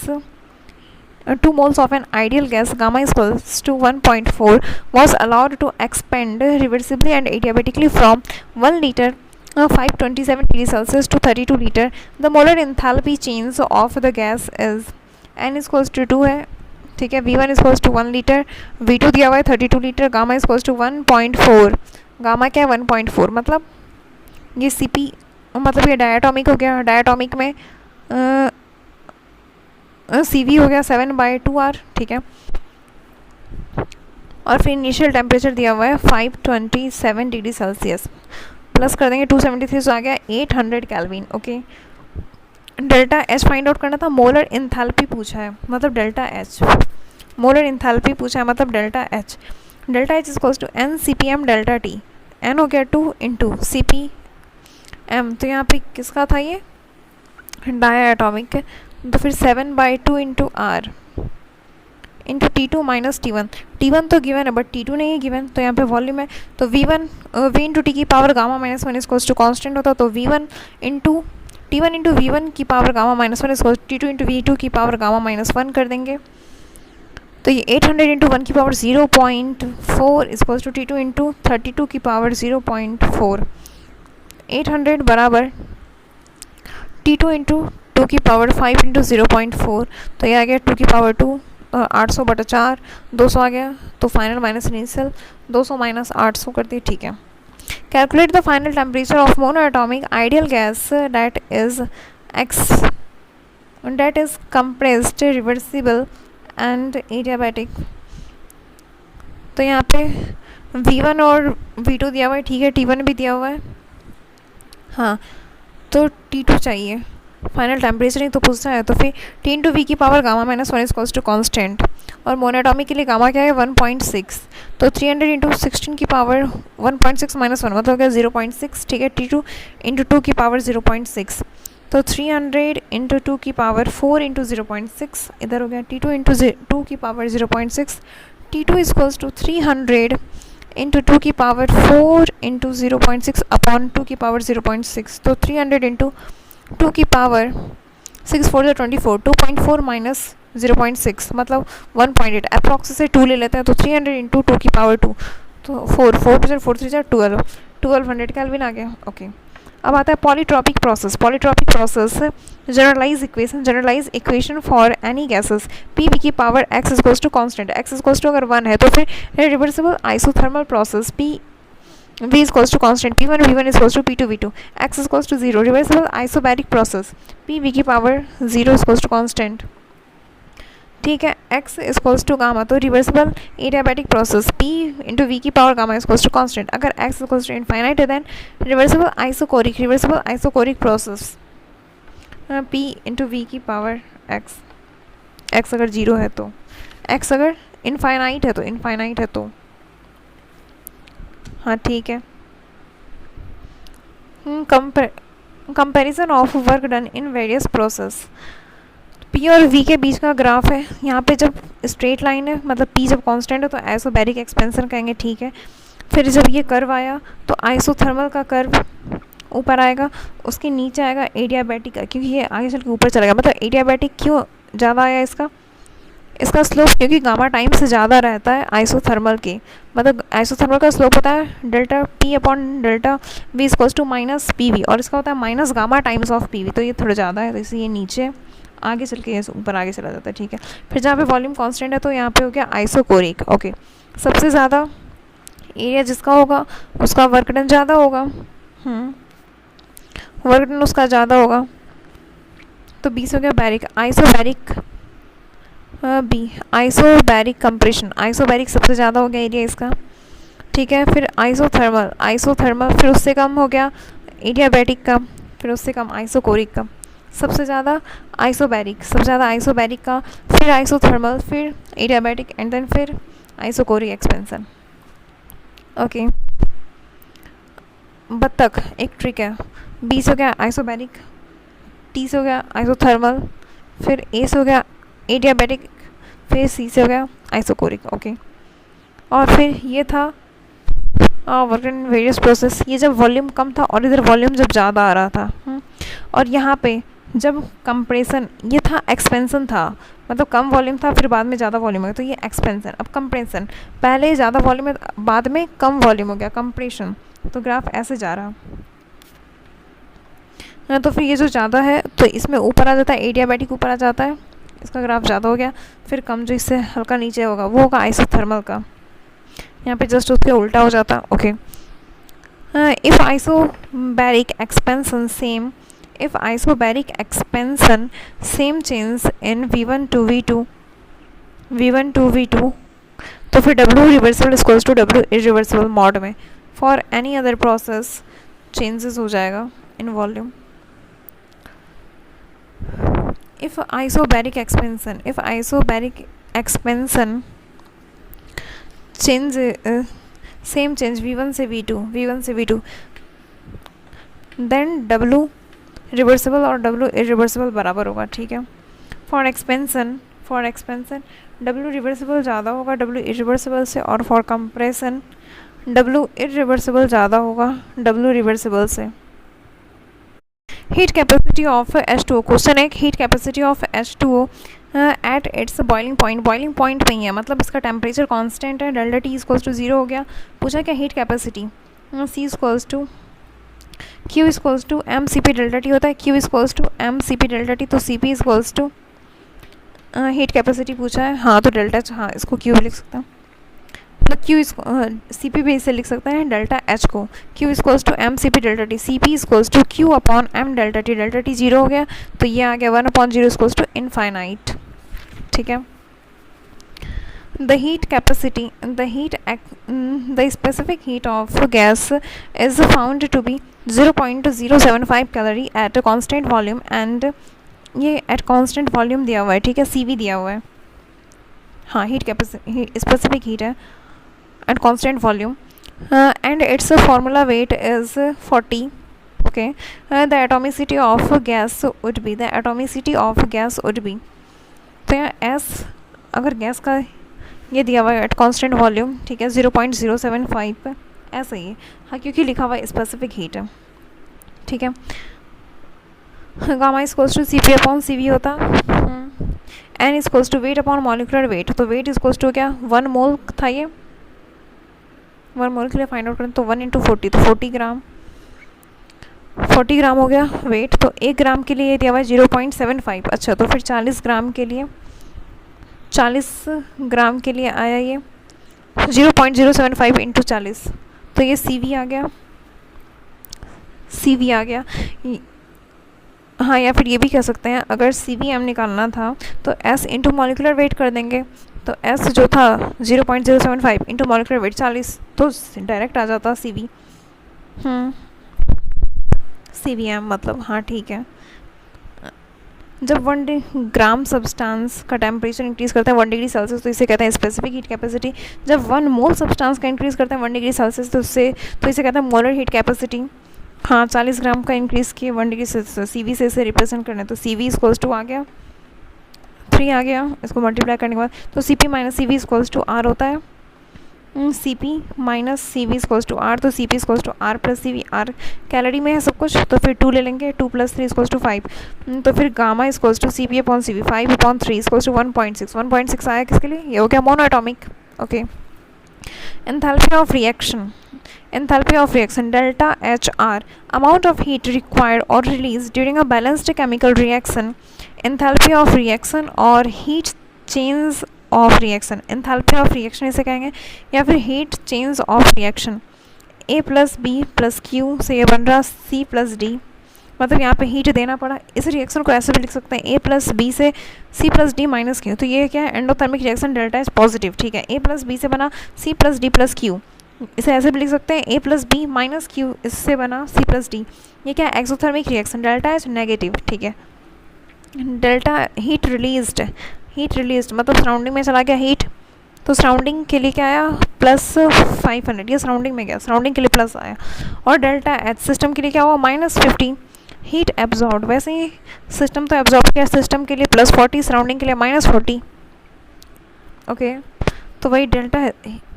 A: 2 moles of an ideal gas gamma equals to 1.4 was allowed to expand reversibly and adiabatically from 1 liter 527 degree Celsius to 32 liter. The molar enthalpy change of the gas is n equals to 2 है। ठीक है, V1 equals to 1 litre, V2 दिया हुआ है 32 litre, gamma equals to 1.4, gamma क्या है 1.4, मतलब ये CP मतलब ये डायटोमिक हो गया, डायटोमिक में CV हो गया 7/2R। ठीक है, और फिर इनिशियल टेम्परेचर दिया हुआ है 527 डिग्री सेल्सियस, प्लस कर देंगे 273, तो आ गया 800 kelvin. Okay, delta H find out करना था, मोलर इंथैल्पी पूछा है मतलब डेल्टा H, मोलर इंथैल्पी पूछा है मतलब delta H, delta H equals to N CPM delta T, N हो गया 2 इंटू CPM, तो यहाँ पे किसका था ये डायटोमिक, तो फिर 7/2 into R into T2 minus T1 तो गिवन है बट T2 नहीं है गिवन, तो यहाँ पे वॉल्यूम है, तो V इंटू T की power gamma -1 equals to constant होता, तो T1 इंटू V1 की power gamma -1 equals T2 into V2 की पावर गामा -1 कर देंगे, तो ये 800 इंटू 1 की power 0.4 equals to T2 into 32 की पावर 0.4। 800 बराबर T2 इंटू 2 की पावर 5 इंटू 0.4, तो ये आ गया 2 की पावर 2, 800 बटा 4, 200 आ गया। तो फाइनल माइनस इनिशियल, 200 माइनस 800 कर दिए, ठीक है। Calculate the final temperature of monoatomic ideal gas that is compressed, reversible and adiabatic। तो यहाँ पे V1 और V2 दिया हुआ है, ठीक है, T1 भी दिया हुआ है, हाँ, तो T2 चाहिए। फाइनल टेम्परेचर ही तो पूछता है, तो फिर T इंटू वी की power gamma minus 1 equals to constant, और मोनोएटॉमिक के लिए गामा क्या है 1.6, तो 300 इंटू 16 की पावर 1.6 माइनस 1 मतलब क्या 0.6, ठीक है। T2 इंटू 2 की पावर 0.6, तो 300 इंटू 2 की पावर 4 इंटू 0.6 इधर हो गया, T2 इंटू 2 की power 0.6, T2 equals to 300 into 2 की पावर 4 इंटू 0.6 अपॉन 2 की पावर 0.6, तो 300 इंटू 2 की पावर 6 4 जो 24, 2.4 माइनस 0.6 मतलब 1.8, अप्रॉक्स से 2 ले लेते हैं, तो 300 इंटू 2 की पावर 2, तो 4 4 2 4 3 12, 1200 केल्विन आ गया, ओके। अब आता है polytropic process. Polytropic process generalise equation for any gases, P V की power X equals to constant, X equals to अगर 1 है तो फिर reversible isothermal process P V is equals to constant P1 V1 is equals to P2 V2, X is equals to 0, reversible isobaric process P V की power 0 is equals to constant, ठीक है। X is equals to gamma, तो reversible adiabatic process P into V की power gamma is equals to constant। अगर X is equals to infinite है then reversible isochoric process P into V की power X, X अगर 0 है तो, X अगर infinite है तो हाँ, ठीक है। Comparison of work done in various process, P और V के बीच का ग्राफ है। यहाँ पे जब स्ट्रेट लाइन है मतलब P जब कांस्टेंट है तो आइसोबैरिक एक्सपेंशन कहेंगे, ठीक है। फिर जब ये कर्व आया तो आइसोथर्मल का कर्व ऊपर आएगा, उसके नीचे आएगा एडियाबैटिक का, क्योंकि ये आगे चल के ऊपर चलेगा। मतलब एडियाबैटिक क्यों ज़्यादा आया इसका स्लोप, क्योंकि गामा टाइम से ज़्यादा रहता है आइसोथर्मल के, मतलब आइसोथर्मल का स्लोप होता है delta P upon delta V equals to minus PV, और इसका होता है minus gamma times of PV, तो ये थोड़ा ज़्यादा है, तो इसलिए नीचे आगे चल के ऊपर आगे चला जाता है, ठीक है। फिर जहाँ पे वॉल्यूम कांस्टेंट है तो यहाँ पे हो गया आइसोकोरिक, ओके। सबसे ज़्यादा एरिया जिसका होगा उसका वर्क डन ज़्यादा होगा, वर्क डन उसका ज़्यादा होगा, तो 20 हो गया baric. Isobaric B, isobaric compression, isobaric सबसे ज़्यादा हो गया एरिया इसका, ठीक है। फिर आइसोथर्मल फिर उससे कम हो गया एडियाबैटिक का, फिर उससे कम आइसोकोरिक का, सबसे ज़्यादा आइसोबैरिक का, फिर आइसोथर्मल, फिर एडियाबैटिक एंड देन फिर आइसोकोरिक एक्सपेंशन, ओके। बत्तख एक ट्रिक है, बी से हो गया आइसोबैरिक, टी से हो गया आइसोथर्मल, फिर ए से हो गया एडियाबैटिक, फिर सी से हो गया आइसोकोरिक, ओके। और फिर ये था वर्क इन वेरियस प्रोसेस, ये जब वॉल्यूम कम था और इधर वॉल्यूम जब ज़्यादा आ रहा था, और यहाँ पे जब कंप्रेशन, ये था एक्सपेंशन था, मतलब कम वॉल्यूम था फिर बाद में ज़्यादा वॉल्यूम हो गया, तो ये एक्सपेंशन। अब कंप्रेशन, पहले ज़्यादा वॉल्यूम है बाद में कम वॉल्यूम हो गया, कंप्रेशन, तो ग्राफ ऐसे जा रहा, तो फिर ये जो ज़्यादा है तो इसमें ऊपर आ जाता है, एडियाबैटिक ऊपर आ जाता है, इसका ग्राफ ज़्यादा हो गया। फिर कम जो इससे हल्का नीचे होगा वो होगा आइसोथर्मल का, यहाँ पे जस्ट उसके उल्टा हो जाता, okay. If isobaric expansion same change in V1 to V2, तो फिर W reversible equals to W irreversible mod में। For any other process changes हो जाएगा in volume. if isobaric expansion change same change V1 से V2 then W reversible और W irreversible बराबर होगा, ठीक है। फॉर एक्सपेंशन W रिवर्सिबल ज़्यादा होगा W इरिवर्सिबल से, और फॉर कंप्रेशन W इरिवर्सिबल ज़्यादा होगा W रिवर्सिबल से। Heat capacity of H2O, question एक, heat capacity of H2O at its boiling point पे ही है, मतलब इसका टेम्परेचर कांस्टेंट है, डेल्टा टी इक्वल्स टू 0 हो गया। पूछा क्या heat capacity, C equals to Q equals to M C P delta T होता है, Q equals to M C P delta T, तो C P equals to heat capacity पूछा है, हाँ तो डेल्टा, हाँ इसको क्यू भी लिख सकता है, मतलब क्यू इस सी पी भी इसे लिख सकते हैं डेल्टा एच को, Q equals to M C P delta T, C P equals to Q upon M delta T 0 हो गया, तो ये आ गया 1/0 इक्वल्स टू इनफाइनाइट। ठीक है, the heat capacity, the specific heat of gas is found to be 0.075 calorie at a constant volume, and ये at constant volume दिया हुआ है, ठीक है, CV दिया हुआ है, हाँ हीट कैपेसिटी स्पेसिफिक हीट है at constant volume, and its formula weight is 40. Okay, the atomicity of gas would be, तो यहाँ S अगर गैस का ये दिया हुआ है एट कांस्टेंट वॉल्यूम, ठीक है 0.075 ऐसा ही है, हाँ क्योंकि लिखा हुआ है स्पेसिफिक हीट है। ठीक है, gamma equals to C P upon C V होता, N equals to weight upon molecular weight, तो वेट इक्वल्स टू क्या 1 मोल था, ये 1 मोल के लिए फाइंड आउट करें तो 1 × 40, तो 40 ग्राम हो गया वेट, तो 1 ग्राम के लिए ये दिया हुआ है 0.75। अच्छा, तो फिर 40 ग्राम के लिए आया ये 0.075 × 40, तो ये CV आ गया। हाँ, या फिर ये भी कह सकते हैं अगर CVM निकालना था तो S इंटू मॉलिकुलर वेट कर देंगे, तो S जो था 0.075 इंटू मॉलिकुलर वेट 40, तो डायरेक्ट आ जाता CV। CVM मतलब, हाँ ठीक है, जब 1 ग्राम सब्सटेंस का टेम्परेचर इंक्रीज़ करता है 1 डिग्री सेल्सियस तो इसे कहते हैं स्पेसिफिक हीट कैपेसिटी, जब 1 मोल सब्सटेंस का इंक्रीज़ करता है 1 डिग्री सेल्सियस तो इसे कहते हैं मोलर हीट कैपेसिटी। हाँ, 40 ग्राम का इंक्रीज़ किए 1 डिग्री सेल्सियस, CV से इसे रिप्रेजेंट करना है, तो CV इक्वल्स टू आ गया 3 आ गया, इसको मल्टीप्लाई करने के बाद, तो CP minus CV equals to R होता है, CP minus CV equals to R, तो CP equals to R plus CV, R calorie में है सब कुछ, तो फिर 2 ले लेंगे, 2 + 3 इक्वल्स टू 5, तो फिर gamma equals to CP upon CV 5/3 equals to 1.6 आया किसके लिए, ये हो गया monoatomic. Okay, enthalpy of reaction delta HR, amount of heat required or released during a balanced chemical reaction, enthalpy of reaction और heat change of reaction, enthalpy of reaction इसे कहेंगे, या फिर heat change of reaction, A + B + Q से ये बन रहा C + D, मतलब यहाँ पे हीट देना पड़ा, इस रिएक्शन को ऐसे भी लिख सकते हैं A + B से C + D - Q, तो ये क्या है endothermic reaction delta is positive. ठीक है, A + B से बना C + D + Q, इसे ऐसे भी लिख सकते हैं A + B - Q, इससे बना C + D, ये क्या है exothermic reaction delta is negative. ठीक है, डेल्टा हीट रिलीज्ड मतलब सराउंडिंग में चला गया हीट, तो सराउंडिंग के लिए क्या आया +500, ये सराउंडिंग में गया, सराउंडिंग के लिए प्लस आया, और डेल्टा एच सिस्टम के लिए क्या हुआ -50 हीट एब्जॉर्ब, वैसे ही सिस्टम तो एब्जॉर्ब किया, सिस्टम के लिए +40, सराउंडिंग के लिए -40। ओके, तो वही डेल्टा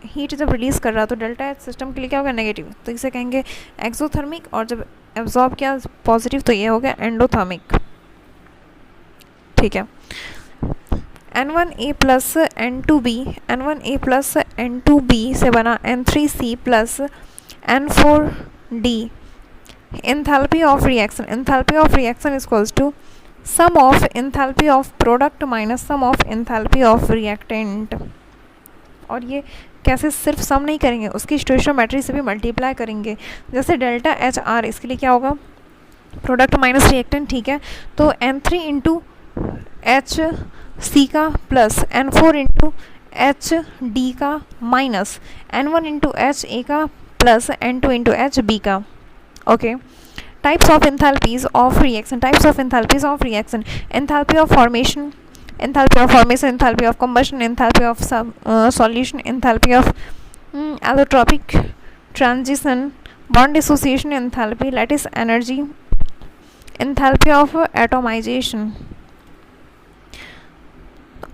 A: हीट जब रिलीज़ कर रहा तो डेल्टा एच सिस्टम के लिए क्या होगा नेगेटिव, तो इसे कहेंगे एक्सोथर्मिक, और जब एब्जॉर्ब किया पॉजिटिव तो ये हो गया एंडोथर्मिक। ठीक है, N1A + N2B से बना N3C + N4D, enthalpy of reaction equals to sum of enthalpy of product minus sum of enthalpy of reactant, और ये कैसे सिर्फ सम नहीं करेंगे, उसकी स्टोइचियोमेट्री से भी मल्टीप्लाई करेंगे, जैसे डेल्टा HR इसके लिए क्या होगा प्रोडक्ट माइनस रिएक्टेंट। ठीक है, तो N3 × HC का प्लस N4 × HD का माइनस N1 × HA का प्लस N2 × HB का। Okay, types of enthalpies of reaction, enthalpy of formation, enthalpy of combustion, enthalpy of solution, enthalpy of allotropic transition, bond dissociation enthalpy, lattice energy, enthalpy of atomization।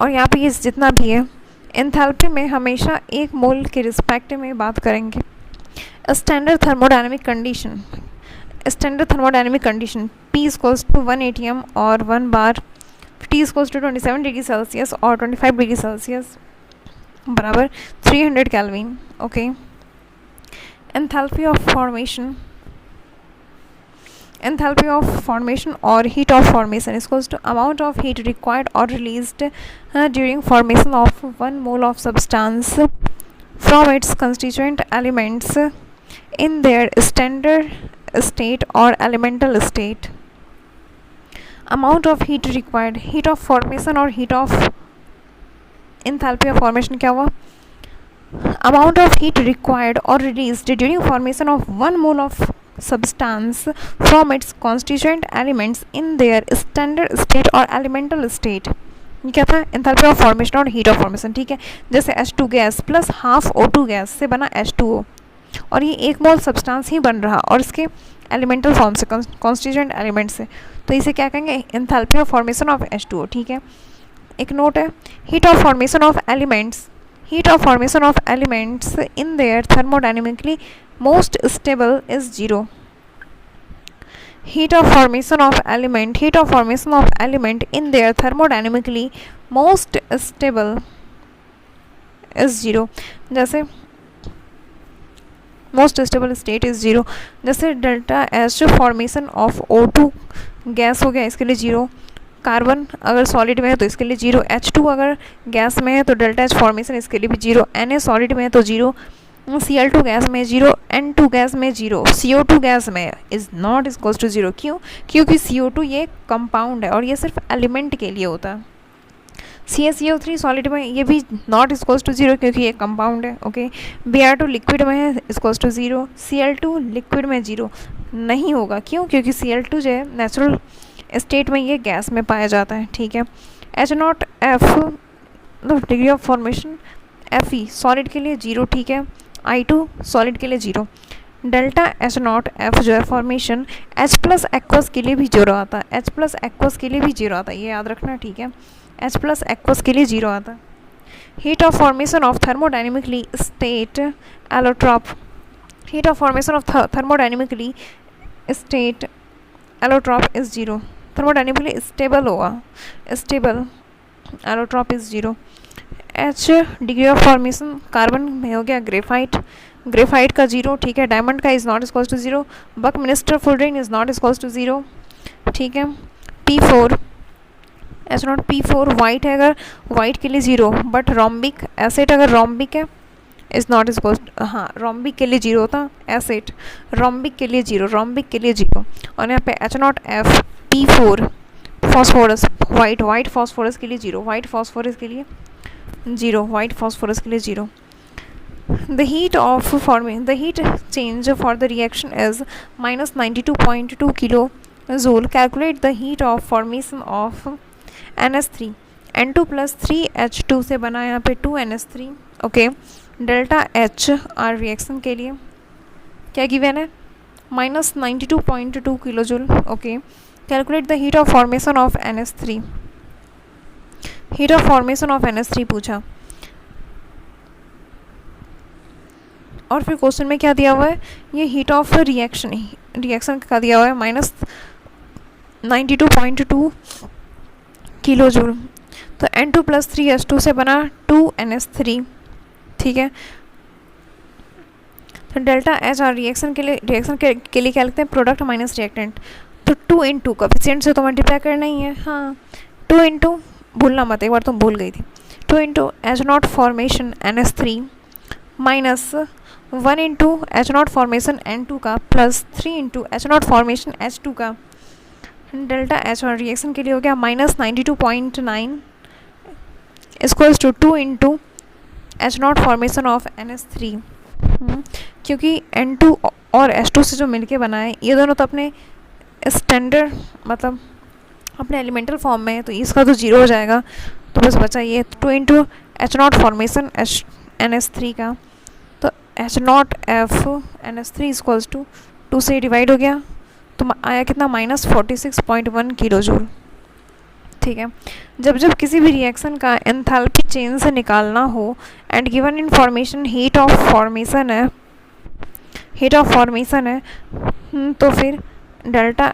A: और यहाँ पे ये जितना भी है enthalpy में हमेशा 1 मोल के रिस्पेक्ट में बात करेंगे। Standard thermodynamic condition P = 1 atm और 1 bar T is equals to 27 degree Celsius और 25 डिग्री सेल्सियस बराबर 300 kelvin. Okay. Enthalpy of formation or heat of formation is equals to amount of heat required or released during formation of 1 mole of substance from its constituent elements in their standard state or elemental state. Amount of heat required, heat of formation और heat of enthalpy of formation क्या हुआ? Amount of heat required or released during formation of 1 mole of substance from its constituent elements in their standard state or elemental state. ये क्या था? Enthalpy of formation और heat of formation. ठीक है, जैसे H2 gas plus half O2 gas से बना H2O और ये 1 मोल सब्सटेंस ही बन रहा और इसके एलिमेंटल फॉर्म से, कॉन्स्टिट्यूएंट एलिमेंट से, तो इसे क्या कहेंगे? Enthalpy of formation of H2O. ठीक है, एक नोट है, heat of formation of elements, heat of formation of elements in their thermodynamically most stable is 0. Heat of formation of element in their thermodynamically most stable is 0. जैसे most stable state is 0. जैसे delta H formation of O2 gas हो गया, इसके लिए 0. Carbon अगर solid में है तो इसके लिए 0. H2 अगर गैस में है तो डेल्टा H फॉर्मेशन इसके लिए भी 0. Na सॉलिड में है तो 0. Cl2 गैस में 0. N2 गैस में 0. CO2 गैस में इज़ नॉट इक्वल्स टू 0. क्यों? क्योंकि CO2 ये कंपाउंड है और ये सिर्फ एलिमेंट के लिए होता है. CaCO3 सॉलिड में ये भी नॉट इक्वल्स टू 0 क्योंकि ये कंपाउंड है. ओके. Br2 लिक्विड में है इक्वल्स टू 0. Cl2 लिक्विड में 0 नहीं होगा. क्यों? क्योंकि Cl2 जो है नेचुरल स्टेट में ये गैस में पाया जाता है. ठीक है. H0F degree of formation Fe solid के लिए 0. ठीक है. I2 सॉलिड के लिए 0. डेल्टा H0F जो है फॉर्मेशन H प्लस एक्वस के लिए भी 0 आता है. H प्लस एक्वस के लिए भी 0 आता है, ये याद रखना. ठीक है, H प्लस एक्वस के लिए 0 आता है. Heat of formation of thermodynamically state allotrope, heat of formation of thermodynamically state allotrope is 0. Thermodynamically stable होगा, stable allotrope is 0. H degree of formation carbon में हो गया ग्रेफाइट, ग्रेफाइट का 0. ठीक है. डायमंड का is not equals to 0. Buckminsterfullerene is not equals to 0. ठीक है. P4 H0 P4 वाइट है, अगर वाइट के लिए 0, बट रोम्बिक एसिड अगर रोम्बिक है इज़ नॉट इक्वल्स, हाँ रोम्बिक के लिए 0 होता. एसिड रोम्बिक के लिए 0, रोम्बिक के लिए 0. और यहाँ पे H0F P4 phosphorus white, white phosphorus के लिए 0, वाइट फॉस्फोरस के लिए 0, वाइट फॉस्फोरस के लिए 0. The heat change for the reaction is minus 92.2 kilojoule. Calculate the heat of formation of NS3. N2 plus 3H2 से बना यहाँ पे 2NS3. Okay. Delta H R reaction के लिए क्या गिवन है? minus 92.2 kilojoule. Okay. Calculate the heat of formation of NS3. Heat of formation of NS3 पूछा और फिर क्वेश्चन में क्या दिया हुआ है? ये हीट ऑफ रिएक्शन का दिया हुआ है minus 92.2 किलोजूल. तो N2 प्लस 3H2 से बना 2NS3. ठीक है. तो डेल्टा H आर रिएक्शन के लिए क्या लिखते हैं? Product minus reactant. तो 2 इंटू कोएफिशिएंट से तो मल्टीप्लाई करना ही है. हाँ 2 इंटू, भूलना मत, एक बार तुम भूल गई थी. 2 into H0 formation NS3 minus 1 into H0 formation N2 का plus 3 into H0 formation H2 का. डेल्टा H और रिएक्शन के लिए हो गया minus 92.9 equals to 2 into H0 formation of NS3. क्योंकि N2 और H2 से जो मिलके बना है ये दोनों तो अपने स्टैंडर्ड मतलब अपने एलिमेंटल फॉर्म में है, तो इसका तो 0 हो जाएगा. तो बस बचा ये 2 इंटू H0 फॉर्मेशन NS3 का. तो H0F NS3 इक्वल्स टू 2 से डिवाइड हो गया तो आया कितना? Minus 46.1 kilojoule. ठीक है. जब किसी भी रिएक्शन का एंथैल्पी चेंज से निकालना हो and given information heat of formation है तो फिर डेल्टा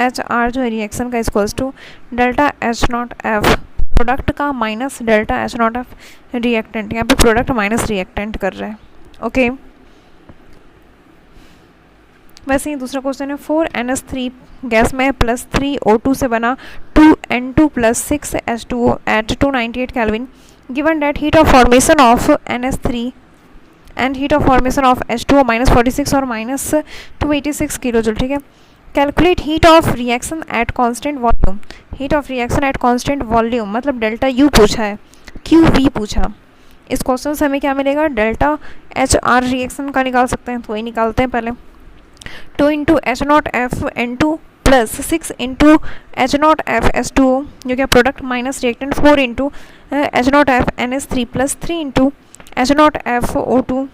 A: एच आर जो है रिएक्शन का equals to delta H nought F product का minus delta H nought F reactant. यहाँ पे प्रोडक्ट माइनस रिएक्टेंट कर रहे हैं। ओके वैसे ही दूसरा क्वेश्चन है 4NH3 गैस में प्लस 3O2 से बना 2N2 plus 6H2O at 298 kelvin given that heat of formation of NH3 and heat of formation of H2O minus 46 और माइनस 286 किलो जूल। ठीक है, calculate heat of reaction at constant volume. Heat of reaction at constant volume मतलब delta U पूछा है, Q we पूछा। इस question से हमें क्या मिलेगा, डेल्टा एच आर रिएक्शन का निकाल सकते हैं, तो वही निकालते हैं पहले। 2 into H nought F N2 plus 6 into H nought F H2O जो क्या product minus reactant 4 into H nought F NH3 plus 3 into H nought F O2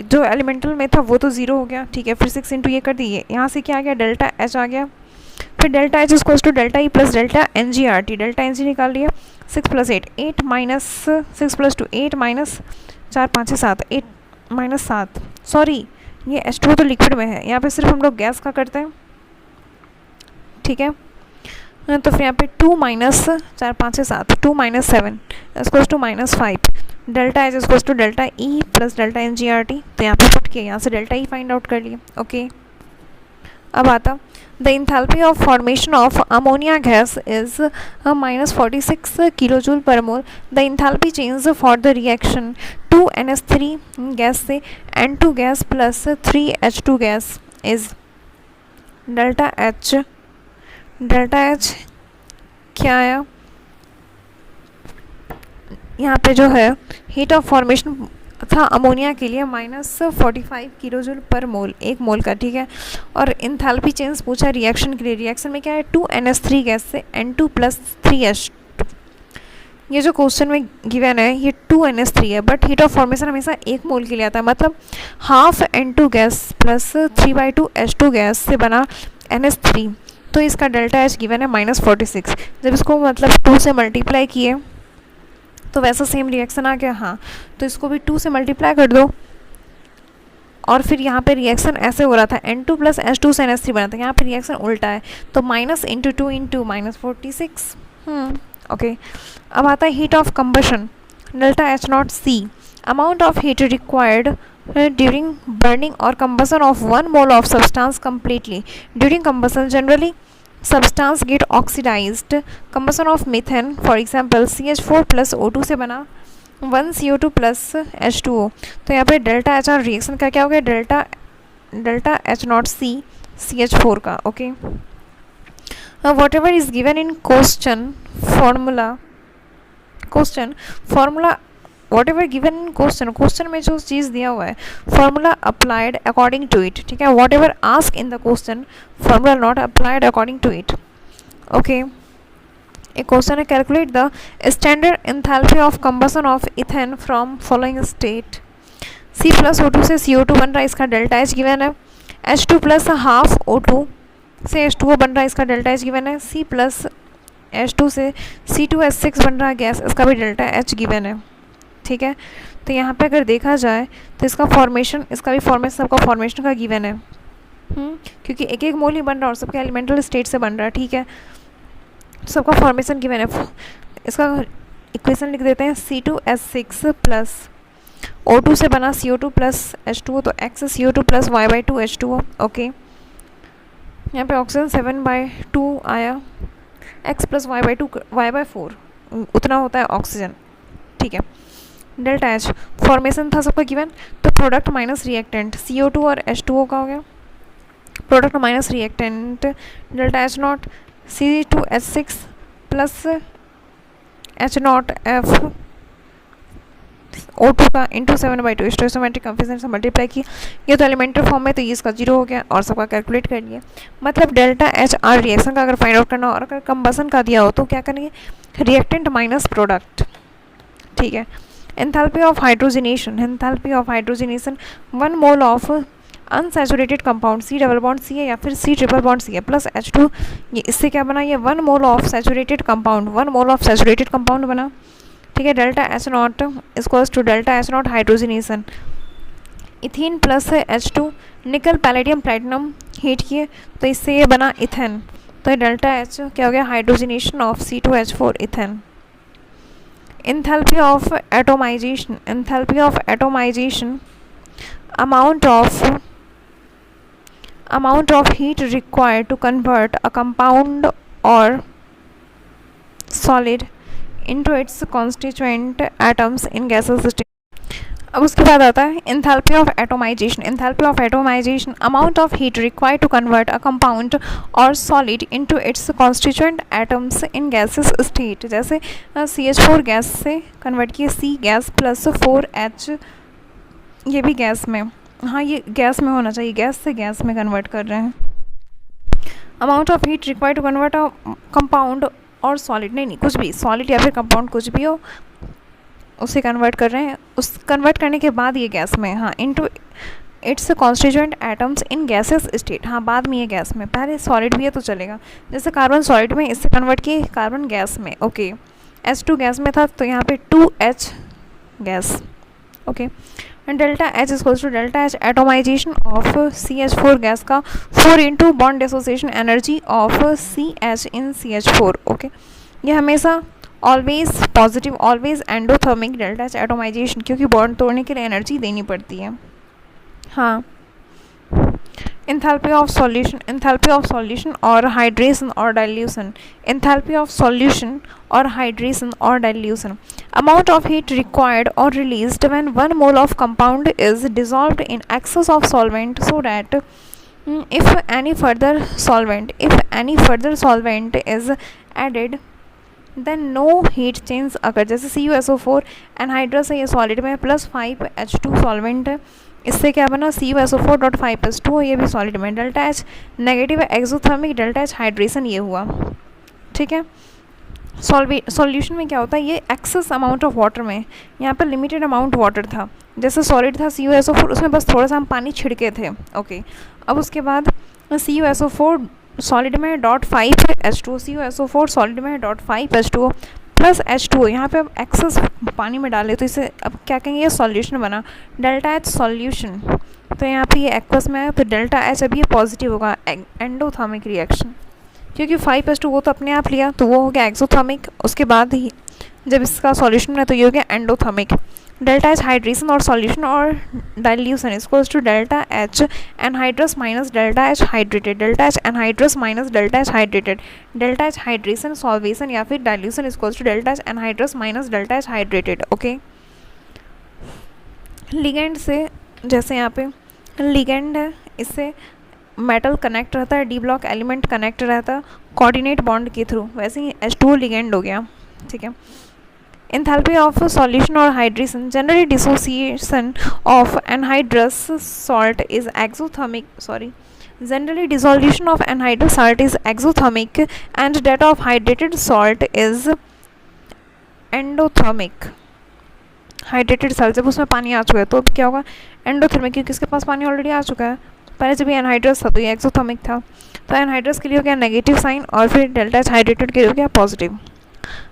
A: जो एलिमेंटल में था वो तो ज़ीरो हो गया। ठीक है, फिर 6 इंटू ये कर दिए, यहाँ से क्या आ गया, डेल्टा एच आ गया। फिर delta H equals to delta E plus delta N G R T. Delta N G निकाल लिया, 6 plus 8 8 minus 6 plus 2 8 minus 4 5 7 8 minus 7 sorry ये H2O तो लिक्विड में है, यहाँ पे सिर्फ हम लोग गैस का करते हैं। ठीक है, तो फिर यहाँ पे 2 minus 4 5 7 2 minus 7 equals to minus 5। Delta H equals to delta E plus delta N G R T. तो यहाँ पे पुट किया, यहाँ से डेल्टा ई फाइंड आउट कर लिए। ओके अब आता the enthalpy of formation of ammonia gas is minus 46 kilo joule per mole. The enthalpy change for the reaction 2NH3 gas से N2 gas plus 3H2 gas is delta H. Delta H क्या आया, यहाँ पे जो है heat of formation था ammonia के लिए माइनस 45 किलो जूल पर मोल, एक मोल का। ठीक है, और इंथैल्पी चेंज पूछा रिएक्शन के लिए। रिएक्शन में क्या है, 2NH3 गैस से N2 प्लस 3H2। ये जो क्वेश्चन में गिवन है ये 2NH3 है, बट हीट ऑफ फॉर्मेशन हमेशा एक मोल के लिए आता है, मतलब half N2 gas plus 3/2 H2 gas से बना NH3। तो इसका डेल्टा एच गिवन है माइनस 46। जब इसको मतलब 2 से मल्टीप्लाई किए तो वैसा सेम रिएक्शन आ गया। हाँ, तो इसको भी 2 से मल्टीप्लाई कर दो, और फिर यहाँ पे रिएक्शन ऐसे हो रहा था N2 प्लस H2 से NH3 बना था, यहाँ पे रिएक्शन उल्टा है, तो minus into 2 into minus 46। Okay अब आता है heat of combustion. Delta H nought C amount of heat required during burning और combustion of 1 mole of substance completely during combustion generally substance get oxidized। combustion of methane for example CH4 plus O2 से बना 1 CO2 plus H2O। तो यहाँ पे delta H are reaction का क्या हो गया, delta H nought C CH4 का। Okay whatever is given in question formula whatever given in question में जो चीज़ दिया हुआ है formula applied according to it. ठीक है, whatever ask in the question formula not applied according to it. Okay एक question है calculate the standard enthalpy of combustion of ethane from following state. C plus O2 से CO2 बन रहा है, इसका delta H given है। H2 plus half O2 से H2O बन रहा है, इसका डेल्टा एच गिवन है। C प्लस H2 से C2H6 बन रहा है गैस, इसका भी डेल्टा एच गिवन है। ठीक है, तो यहाँ पे अगर देखा जाए तो इसका फॉर्मेशन, इसका भी फॉर्मेशन, सबका फॉर्मेशन का गिवन है। क्योंकि एक एक मोल ही बन रहा है और सबके एलिमेंटल स्टेट से बन रहा है। ठीक है, सबका फॉर्मेशन गिवन है। इसका इक्वेशन लिख देते हैं C2H6 प्लस O2 से बना CO2 प्लस H2O, तो X CO2 plus Y/2 H2O। Okay यहाँ पे ऑक्सीजन 7/2 आया, X प्लस Y/2 Y/4 उतना होता है ऑक्सीजन। ठीक है, डेल्टा एच फॉर्मेशन था सबका गिवन, तो प्रोडक्ट माइनस रिएक्टेंट CO2 और H2O का हो गया। Product minus reactant delta H not C2H6 plus H not F O2 का इंटू 7/2 स्टोइकोमेट्रिक कोएफिशिएंट से मल्टीप्लाई किया। ये तो एलिमेंट्री फॉर्म में, तो ये इसका 0 हो गया और सबका कैलकुलेट कर लिया। मतलब डेल्टा एच आर रिएक्शन का अगर फाइंड आउट करना हो और अगर कंबसन का दिया हो तो क्या करेंगे, रिएक्टेंट माइनस प्रोडक्ट। ठीक है, enthalpy of hydrogenation 1 mole of unsaturated compound C double bond C है या फिर C ट्रिपल बॉन्ड C है प्लस H2, ये इससे क्या बना, ये 1 मोल ऑफ सैचुरेटेड कंपाउंड बना। ठीक है, delta H not equals to delta H not hydrogenation. Ethene plus है H2, निकल पैलेडियम प्लेटिनम हीट किए तो इससे ये बना इथेन, तो डेल्टा एच क्या हो गया, hydrogenation of C2H4 ethane. Enthalpy of atomisation, enthalpy of atomisation amount of heat required to convert a compound or solid into its constituent atoms in gaseous state। अब उसके बाद आता है enthalpy of atomisation, enthalpy of atomisation amount of heat required to convert a compound और solid into its constituent atoms in gases state. जैसे CH4 gas से convert किए C gas plus 4H, ये भी गैस में, हाँ ये गैस में होना चाहिए, गैस से गैस में कन्वर्ट कर रहे हैं। Amount of heat required to convert a compound और सॉलिड, नहीं कुछ भी, सॉलिड या फिर कंपाउंड कुछ भी हो, उसे कन्वर्ट कर रहे हैं, उस कन्वर्ट करने के बाद ये गैस में, हाँ into its constituent atoms in gases state, हाँ बाद में ये गैस में, पहले सॉलिड भी है तो चलेगा। जैसे कार्बन सॉलिड में, इससे कन्वर्ट किए कार्बन गैस में, ओके H2 गैस में था तो यहाँ पे 2H gas, okay. And delta H equals to delta H atomization of CH4 gas का 4 into bond association energy of CH in CH4, okay. ये हमेशा always positive, always endothermic delta H atomization, क्योंकि bond तोड़ने के लिए energy देनी पड़ती है। हाँ, enthalpy of solution, enthalpy of solution और हाइड्रेशन और डाइल्यूशन, एंथैल्पी ऑफ सॉल्यूशन और हाइड्रेशन और dilution amount of heat required और released when 1 mole of compound is dissolved in excess of solvent so that if any further solvent is added then no heat change occur। जैसे CuSO4 anhydrous है, ये solid में, plus 5H2 solvent है, इससे क्या बना CuSO4.5H2, ये भी सॉलिड में, delta H negative exothermic, delta H hydration ये हुआ, ठीक है। सॉल्यूशन में क्या होता है, ये एक्सेस अमाउंट ऑफ वाटर में, यहाँ पर लिमिटेड अमाउंट वाटर था, जैसे सॉलिड था CuSO4 उसमें बस थोड़ा सा हम पानी छिड़के थे, ओके। अब उसके बाद CuSO4 सॉलिड में .5H2, CuSO4 सॉलिड में .5H2 प्लस H2, यहाँ पे अब एक्सेस पानी में डाले तो इसे अब क्या कहेंगे, ये सॉल्यूशन बना, डेल्टा एच सॉल्यूशन। तो यहाँ पे ये एक्वस में है तो डेल्टा एच अब ये पॉजिटिव होगा, एंडोथर्मिक रिएक्शन, क्योंकि 5H2 वो तो अपने आप लिया तो वो हो गया एक्सोथर्मिक, उसके बाद ही जब इसका सॉल्यूशन बना तो ये हो गया एंडोथर्मिक। डेल्टा एच हाइड्रेशन और सॉल्यूशन और dilution equals to delta H anhydrous minus delta H hydrated, delta H anhydrous minus delta H hydrated, delta H hydration solvation या फिर dilution equals to delta H anhydrous minus delta H hydrated, okay. Ligand से, जैसे यहाँ पे ligand है, इससे metal connect रहता है, डी ब्लॉक एलिमेंट कनेक्ट रहता है कोऑर्डिनेट बॉन्ड के थ्रू, वैसे ही H2 लिगेंड हो गया, ठीक है। एंथैल्पी ऑफ सॉल्यूशन और hydration, generally dissociation of anhydrous salt is exothermic, generally dissolution of anhydrous salt is exothermic and that of hydrated salt is endothermic। Hydrated salt जब उसमें पानी आ चुका है तो क्या होगा, एंडोथर्मिक, क्योंकि इसके पास पानी ऑलरेडी आ चुका है, पहले जब ये एनहाइड्रस था तो ये एक्सोथर्मिक था, तो एनहाइड्रस के लिए हो गया नेगेटिव साइन और फिर डेल्टा एच हाइड्रेटेड के लिए हो गया पॉजिटिव।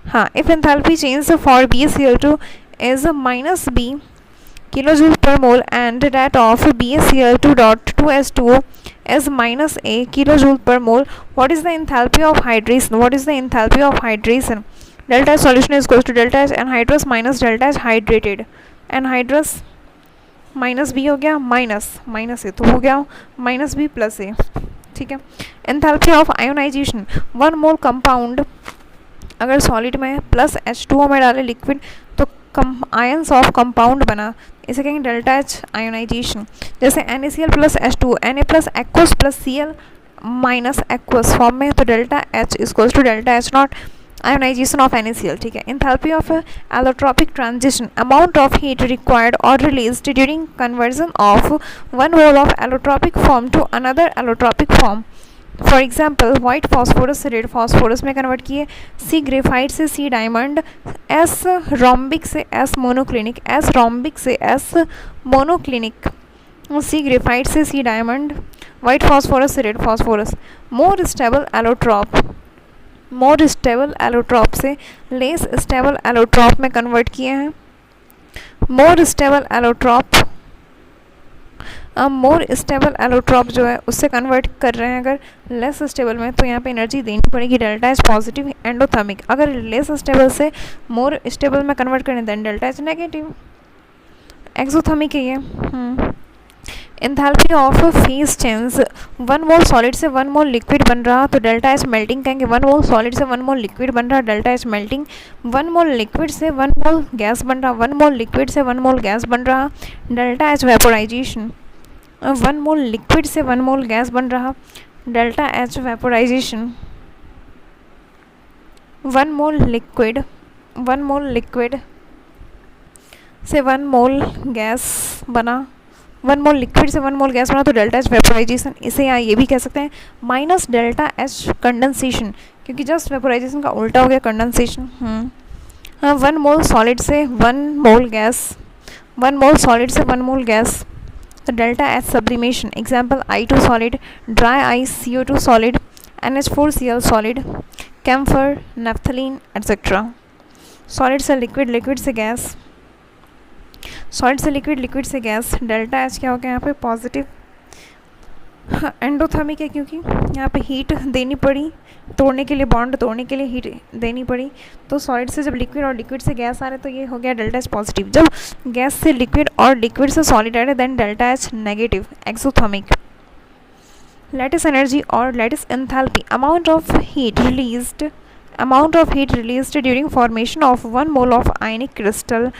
A: हाँ, if enthalpy change for BaCl2 is -B kilojoule per mole and that of BaCl2.2H2O is -A kilojoule per mole, what is the enthalpy of hydration, what is the enthalpy of hydration, delta H solution is equal to delta H anhydrous minus delta H hydrated, anhydrous minus B हो गया minus ए तो हो गया -B plus A, ठीक है। Enthalpy of ionization, 1 mole compound अगर solid में plus H2O में डाले लिक्विड तो आयंस ऑफ कंपाउंड बना, इसे कहेंगे डेल्टा एच आयोनाइजेशन। जैसे NaCl plus H2O, Na plus aqueous plus Cl minus aqueous form में, तो delta H equals to delta H nought ionisation of NaCl, ठीक है। Enthalpy of allotropic transition, amount of heat required और released during conversion of 1 mole of allotropic form to another allotropic form, for example white phosphorus से red phosphorus में convert किए, C graphite से C diamond, S rhombic से S monoclinic, S rhombic से S monoclinic, C graphite से C diamond, white phosphorus से red phosphorus. More stable allotrope से less stable allotrope में कन्वर्ट किए हैं, more stable allotrope more stable allotrope जो है उससे कन्वर्ट कर रहे हैं अगर लेस स्टेबल में, तो यहाँ पे एनर्जी देनी पड़ेगी डेल्टा एच पॉजिटिव एंडोथर्मिक। अगर लेस स्टेबल से मोर स्टेबल में कन्वर्ट करें then delta H negative exothermic है ये। Enthalpy of phase change, 1 mole solid से 1 मोल लिक्विड बन रहा तो डेल्टा एच मेल्टिंग कहेंगे। 1 मोल सॉलिड से 1 मोल लिक्विड बन रहा डेल्टा एच मेल्टिंग। 1 मोल लिक्विड से 1 मोल गैस बन रहा, 1 मोल लिक्विड से 1 मोल गैस बन रहा डेल्टा एच वेपोराइजेशन। 1 मोल लिक्विड से 1 मोल गैस बन रहा डेल्टा एच वेपोराइजेशन। 1 मोल लिक्विड से 1 मोल गैस बना, 1 मोल लिक्विड से 1 मोल गैस बना तो डेल्टा एच वेपोराइजेशन। इसे यहाँ ये भी कह सकते हैं माइनस डेल्टा एच कंडेंसेशन, क्योंकि जस्ट वेपोराइजेशन का उल्टा हो गया कंडेंसेशन। 1 मोल सॉलिड से 1 मोल गैस, 1 मोल सॉलिड से 1 मोल गैस तो delta H sublimation. Example I2 solid, dry ice, CO2 solid, NH4Cl solid, camphor, naphthalene etcetera. Solid से liquid, liquid से गैस, सॉलिड से लिक्विड, लिक्विड से gas, delta H क्या हो गया यहाँ पे पॉजिटिव एंडोथर्मिक है, क्योंकि यहाँ पे हीट देनी पड़ी तोड़ने के लिए, बॉन्ड तोड़ने के लिए हीट देनी पड़ी। तो सॉलिड से जब लिक्विड और लिक्विड से गैस आ रहे तो ये हो गया डेल्टा एच पॉजिटिव। जब गैस से लिक्विड और लिक्विड से सॉलिड आ रहे then delta H negative exothermic. Lattice energy और lattice enthalpy, amount of heat released during formation of 1 mole of ionic crystal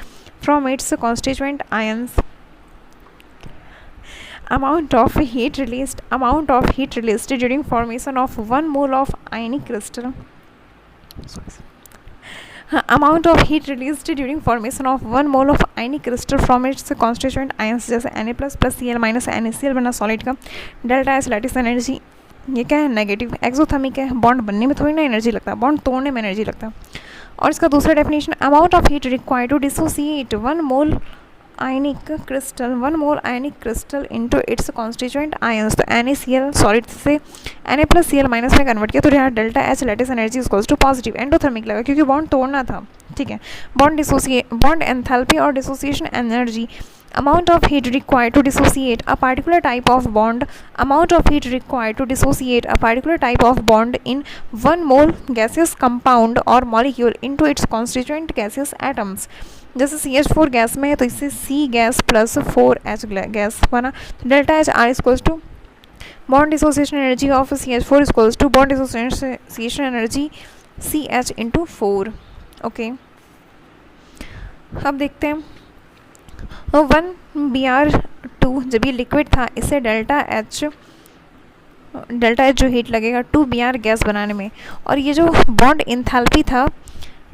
A: from its constituent ions। amount of heat released during formation of 1 mole of ionic crystal amount of heat released during formation of 1 mole of ionic crystal from its constituent ions, जैसे Na plus Cl minus NaCl बना solid का delta H lattice energy. ये क्या है negative exothermic है, bond बनने में थोड़ी ना एनर्जी लगता है, बॉन्ड तोड़ने में एनर्जी लगता है। और इसका दूसरा definition, amount of heat required to dissociate 1 mole ionic crystal into its constituent ions. तो NaCl सॉलिड से Na प्लस Cl माइनस में कन्वर्ट किया तो यहाँ delta H lattice energy equals to positive endothermic लगा, क्योंकि बॉन्ड तोड़ना था। ठीक है, बॉन्ड एंथैल्पी और dissociation energy, amount of heat required to dissociate a particular type of bond in 1 mole gaseous compound or molecule into its constituent gaseous atoms। जैसे CH4 gas में है तो इससे C gas plus 4H gas बना, delta H R equals to bond dissociation energy of CH4 equals to bond dissociation energy CH into 4। Okay, अब देखते हैं 1 Br2 जब ये लिक्विड था इससे डेल्टा एच जो हीट लगेगा 2 Br गैस बनाने में। और ये जो बॉन्ड एंथैल्पी था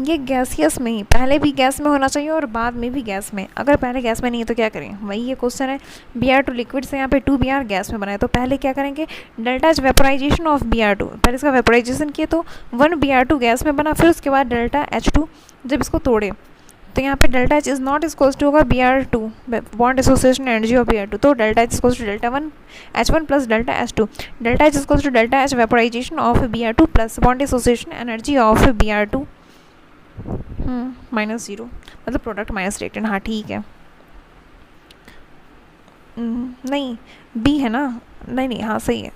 A: ये गैसियस में ही, पहले भी गैस में होना चाहिए और बाद में भी गैस में। अगर पहले गैस में नहीं है तो क्या करें, वही ये क्वेश्चन है। Br2 लिक्विड से यहाँ पे 2 Br गैस में बनाए तो पहले क्या करेंगे, delta H vaporization of Br2, पहले इसका वेपोराइजेशन किए तो 1 Br2 गैस में बना, फिर उसके बाद डेल्टा H2 जब इसको तोड़े तो यहाँ पे delta H is not equals to होगा Br2 bond association energy of Br2, तो delta H equals to delta 1 H1 plus delta H2, delta H equals to delta H vaporization of Br2 plus bond association energy of Br2 -0, मतलब product minus reactant. हाँ ठीक है, नहीं B है ना, नहीं हाँ सही है,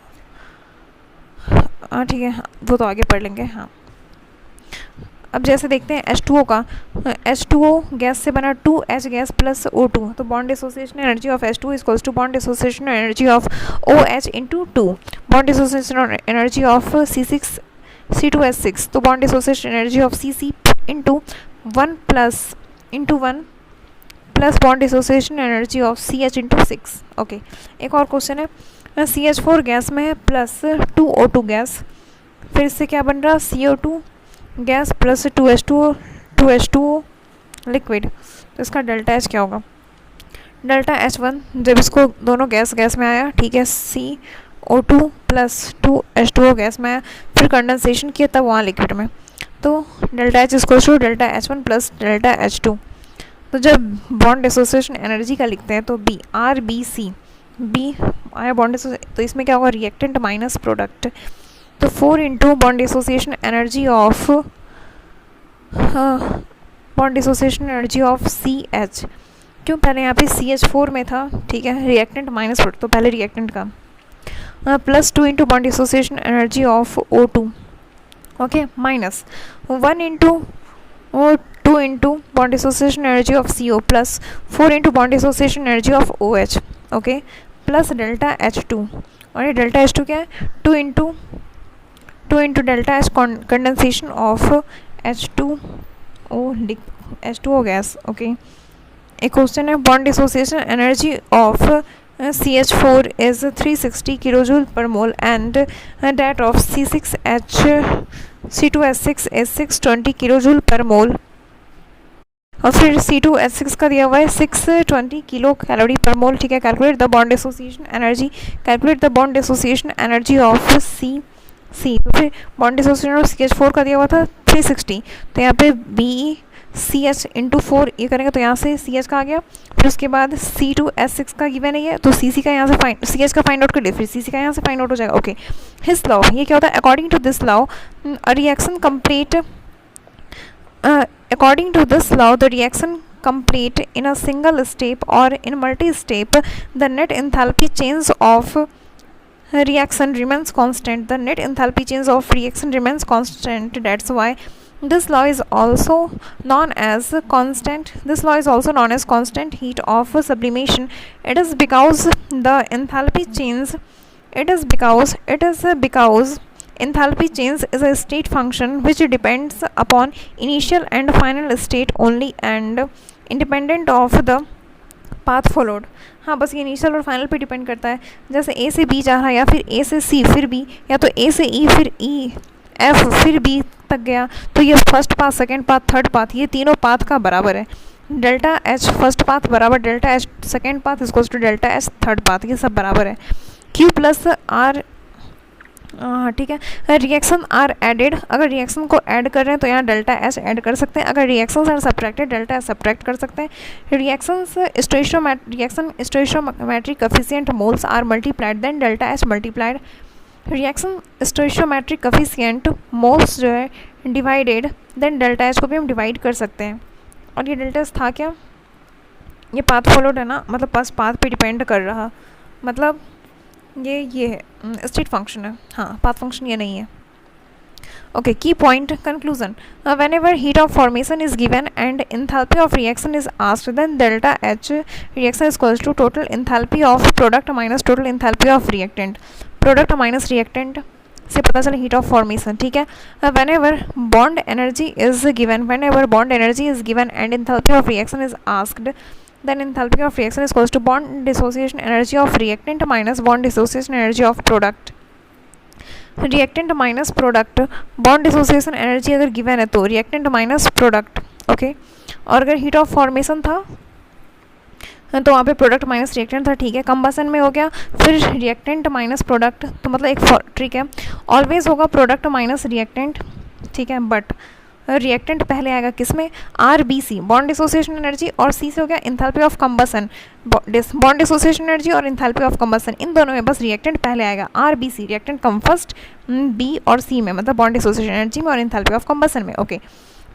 A: हाँ ठीक है, वो तो आगे पढ़ लेंगे। हाँ अब जैसे देखते हैं H2O का, H2O गैस से बना 2H गैस प्लस O2, तो bond association energy of H2 equals to bond association energy of OH into 2, bond association energy of C2H6, तो bond association energy of CC into 1 plus bond association energy of CH into 6। Okay, एक और question है, CH4 gas में है plus 2O2 gas, फिर इससे क्या बन रहा CO2 gas plus 2H2O liquid, तो इसका डेल्टा एच क्या होगा, डेल्टा H1 जब इसको दोनों गैस में आया, ठीक है, CO2 प्लस 2H2O गैस में आया, फिर कंडेंसेशन किया तब वहाँ लिक्विड में, तो delta H equals to delta H1 plus delta H2। तो जब बॉन्ड एसोसिएशन एनर्जी का लिखते हैं तो RBC, बी आया बॉन्ड, तो इसमें क्या होगा रिएक्टेंट माइनस प्रोडक्ट, तो 4 into bond association energy of CH क्यों, पहले यहाँ पे CH4 में था, ठीक है, रिएक्टेंट माइनस प्रोडक्ट, तो पहले रिएक्टेंट का +2 into bond dissociation energy of O2, okay, minus 1 into 2 into bond dissociation energy of CO plus 4 into bond dissociation energy of OH, okay, plus delta H2, और ये delta H2 क्या है, 2 into delta H condensation of H2O gas, okay. एक question है, bond dissociation energy of CH4 is 360 kilojoule per mole and that of C2H6 is 620 kilojoule per मोल, और फिर C2H6 का दिया हुआ है 620 किलो कैलोरी पर मोल, ठीक है। Calculate the bond dissociation energy of C, तो फिर बॉन्ड डिसोसिएशन ऑफ CH4 का दिया हुआ था 360, तो यहाँ पे BCH इंटू 4 ये करेंगे तो यहाँ से CH का आ गया, फिर उसके बाद C2H6 का गिवन है, तो CC का यहाँ से CH का फाइंड आउट कर लिया, फिर CC का यहाँ से फाइंड आउट हो जाएगा, ओके। हिज लॉ, ये क्या होता है, according to this law according to this law the reaction complete in a single step or in multi step, the net enthalpy change of reaction remains constant. That's why this law is also known as constant heat of sublimation. It is because enthalpy change is a state function which depends upon initial and final state only and independent of the path followed. हाँ, बस ये initial और final पे depend करता है, जैसे A से B जा रहा है या फिर A से C फिर B, या तो A से E फिर E F फिर B तक गया, तो ये first path, second path, third path, ये तीनों पाथ का बराबर है। डेल्टा H फर्स्ट पाथ बराबर delta H second path equals to delta H third path, ये सब बराबर है। Q प्लस R, ठीक है। रिएक्शन आर एडेड, अगर रिएक्शन को ऐड कर रहे हैं तो यहाँ डेल्टा एच ऐड कर सकते हैं, अगर reactions are subtracted delta H subtract कर सकते हैं। Reaction stoichiometric coefficient moles are multiplied then delta H multiplied. Reaction stoichiometric coefficient moles जो है डिवाइडेड देन डेल्टा एच को भी हम डिवाइड कर सकते हैं। और ये डेल्टा एच था क्या, ये पाथ फॉलोड है ना, मतलब बस पाथ पे डिपेंड कर रहा, मतलब ये है स्टेट फंक्शन है, हाँ, पाथ फंक्शन ये नहीं है। Okay, key point conclusion, whenever heat of formation is given and enthalpy of reaction is asked then delta H reaction is equals to total enthalpy of product minus total enthalpy of reactant. Product minus reactant से पता चला heat of formation, ठीक है। Whenever bond energy is given and enthalpy of reaction is asked, then enthalpy of reaction is equals to bond dissociation energy of reactant minus bond dissociation energy of product. reactant minus product, bond dissociation energy अगर given है तो reactant minus product, okay. और अगर heat of formation था तो वहाँ पे product minus reactant था, ठीक है। कंबसन में हो गया, फिर रिएक्टेंट माइनस प्रोडक्ट, तो मतलब एक ट्रिक है, ऑलवेज होगा प्रोडक्ट माइनस रिएक्टेंट, ठीक है, बट रिएक्टेंट पहले आएगा किसमें, RBC बॉन्ड डिसोसिएशन एनर्जी, और C से हो गया enthalpy of combustion, bond dissociation energy और इंथैल्पी ऑफ कंबसन, इन दोनों में बस रिएक्टेंट पहले आएगा, RBC reactant come first B और C में, मतलब बॉन्ड डिसोसिएशन एनर्जी में और इंथैल्पी ऑफ कंबसन में, ओके।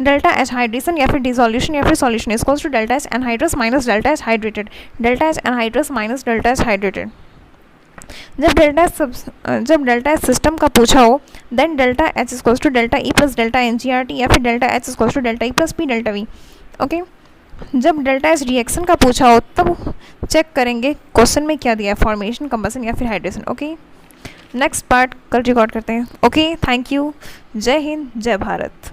A: डेल्टा एच हाइड्रेशन या फिर डिसोल्यूशन या फिर solution is equals to delta H anhydrous minus delta H hydrated, delta H anhydrous minus delta H hydrated. जब डेल्टा एच सिस्टम का पूछा हो then delta H equals to delta E plus delta NCRT या फिर delta H equals to delta E plus P delta V, okay. जब delta H reaction का पूछा हो तब चेक करेंगे क्वेश्चन में क्या दिया है, फॉर्मेशन, कंबसन या फिर हाइड्रेशन, ओके। नेक्स्ट पार्ट कल रिकॉर्ड करते हैं, ओके। थैंक यू, जय हिंद, जय भारत।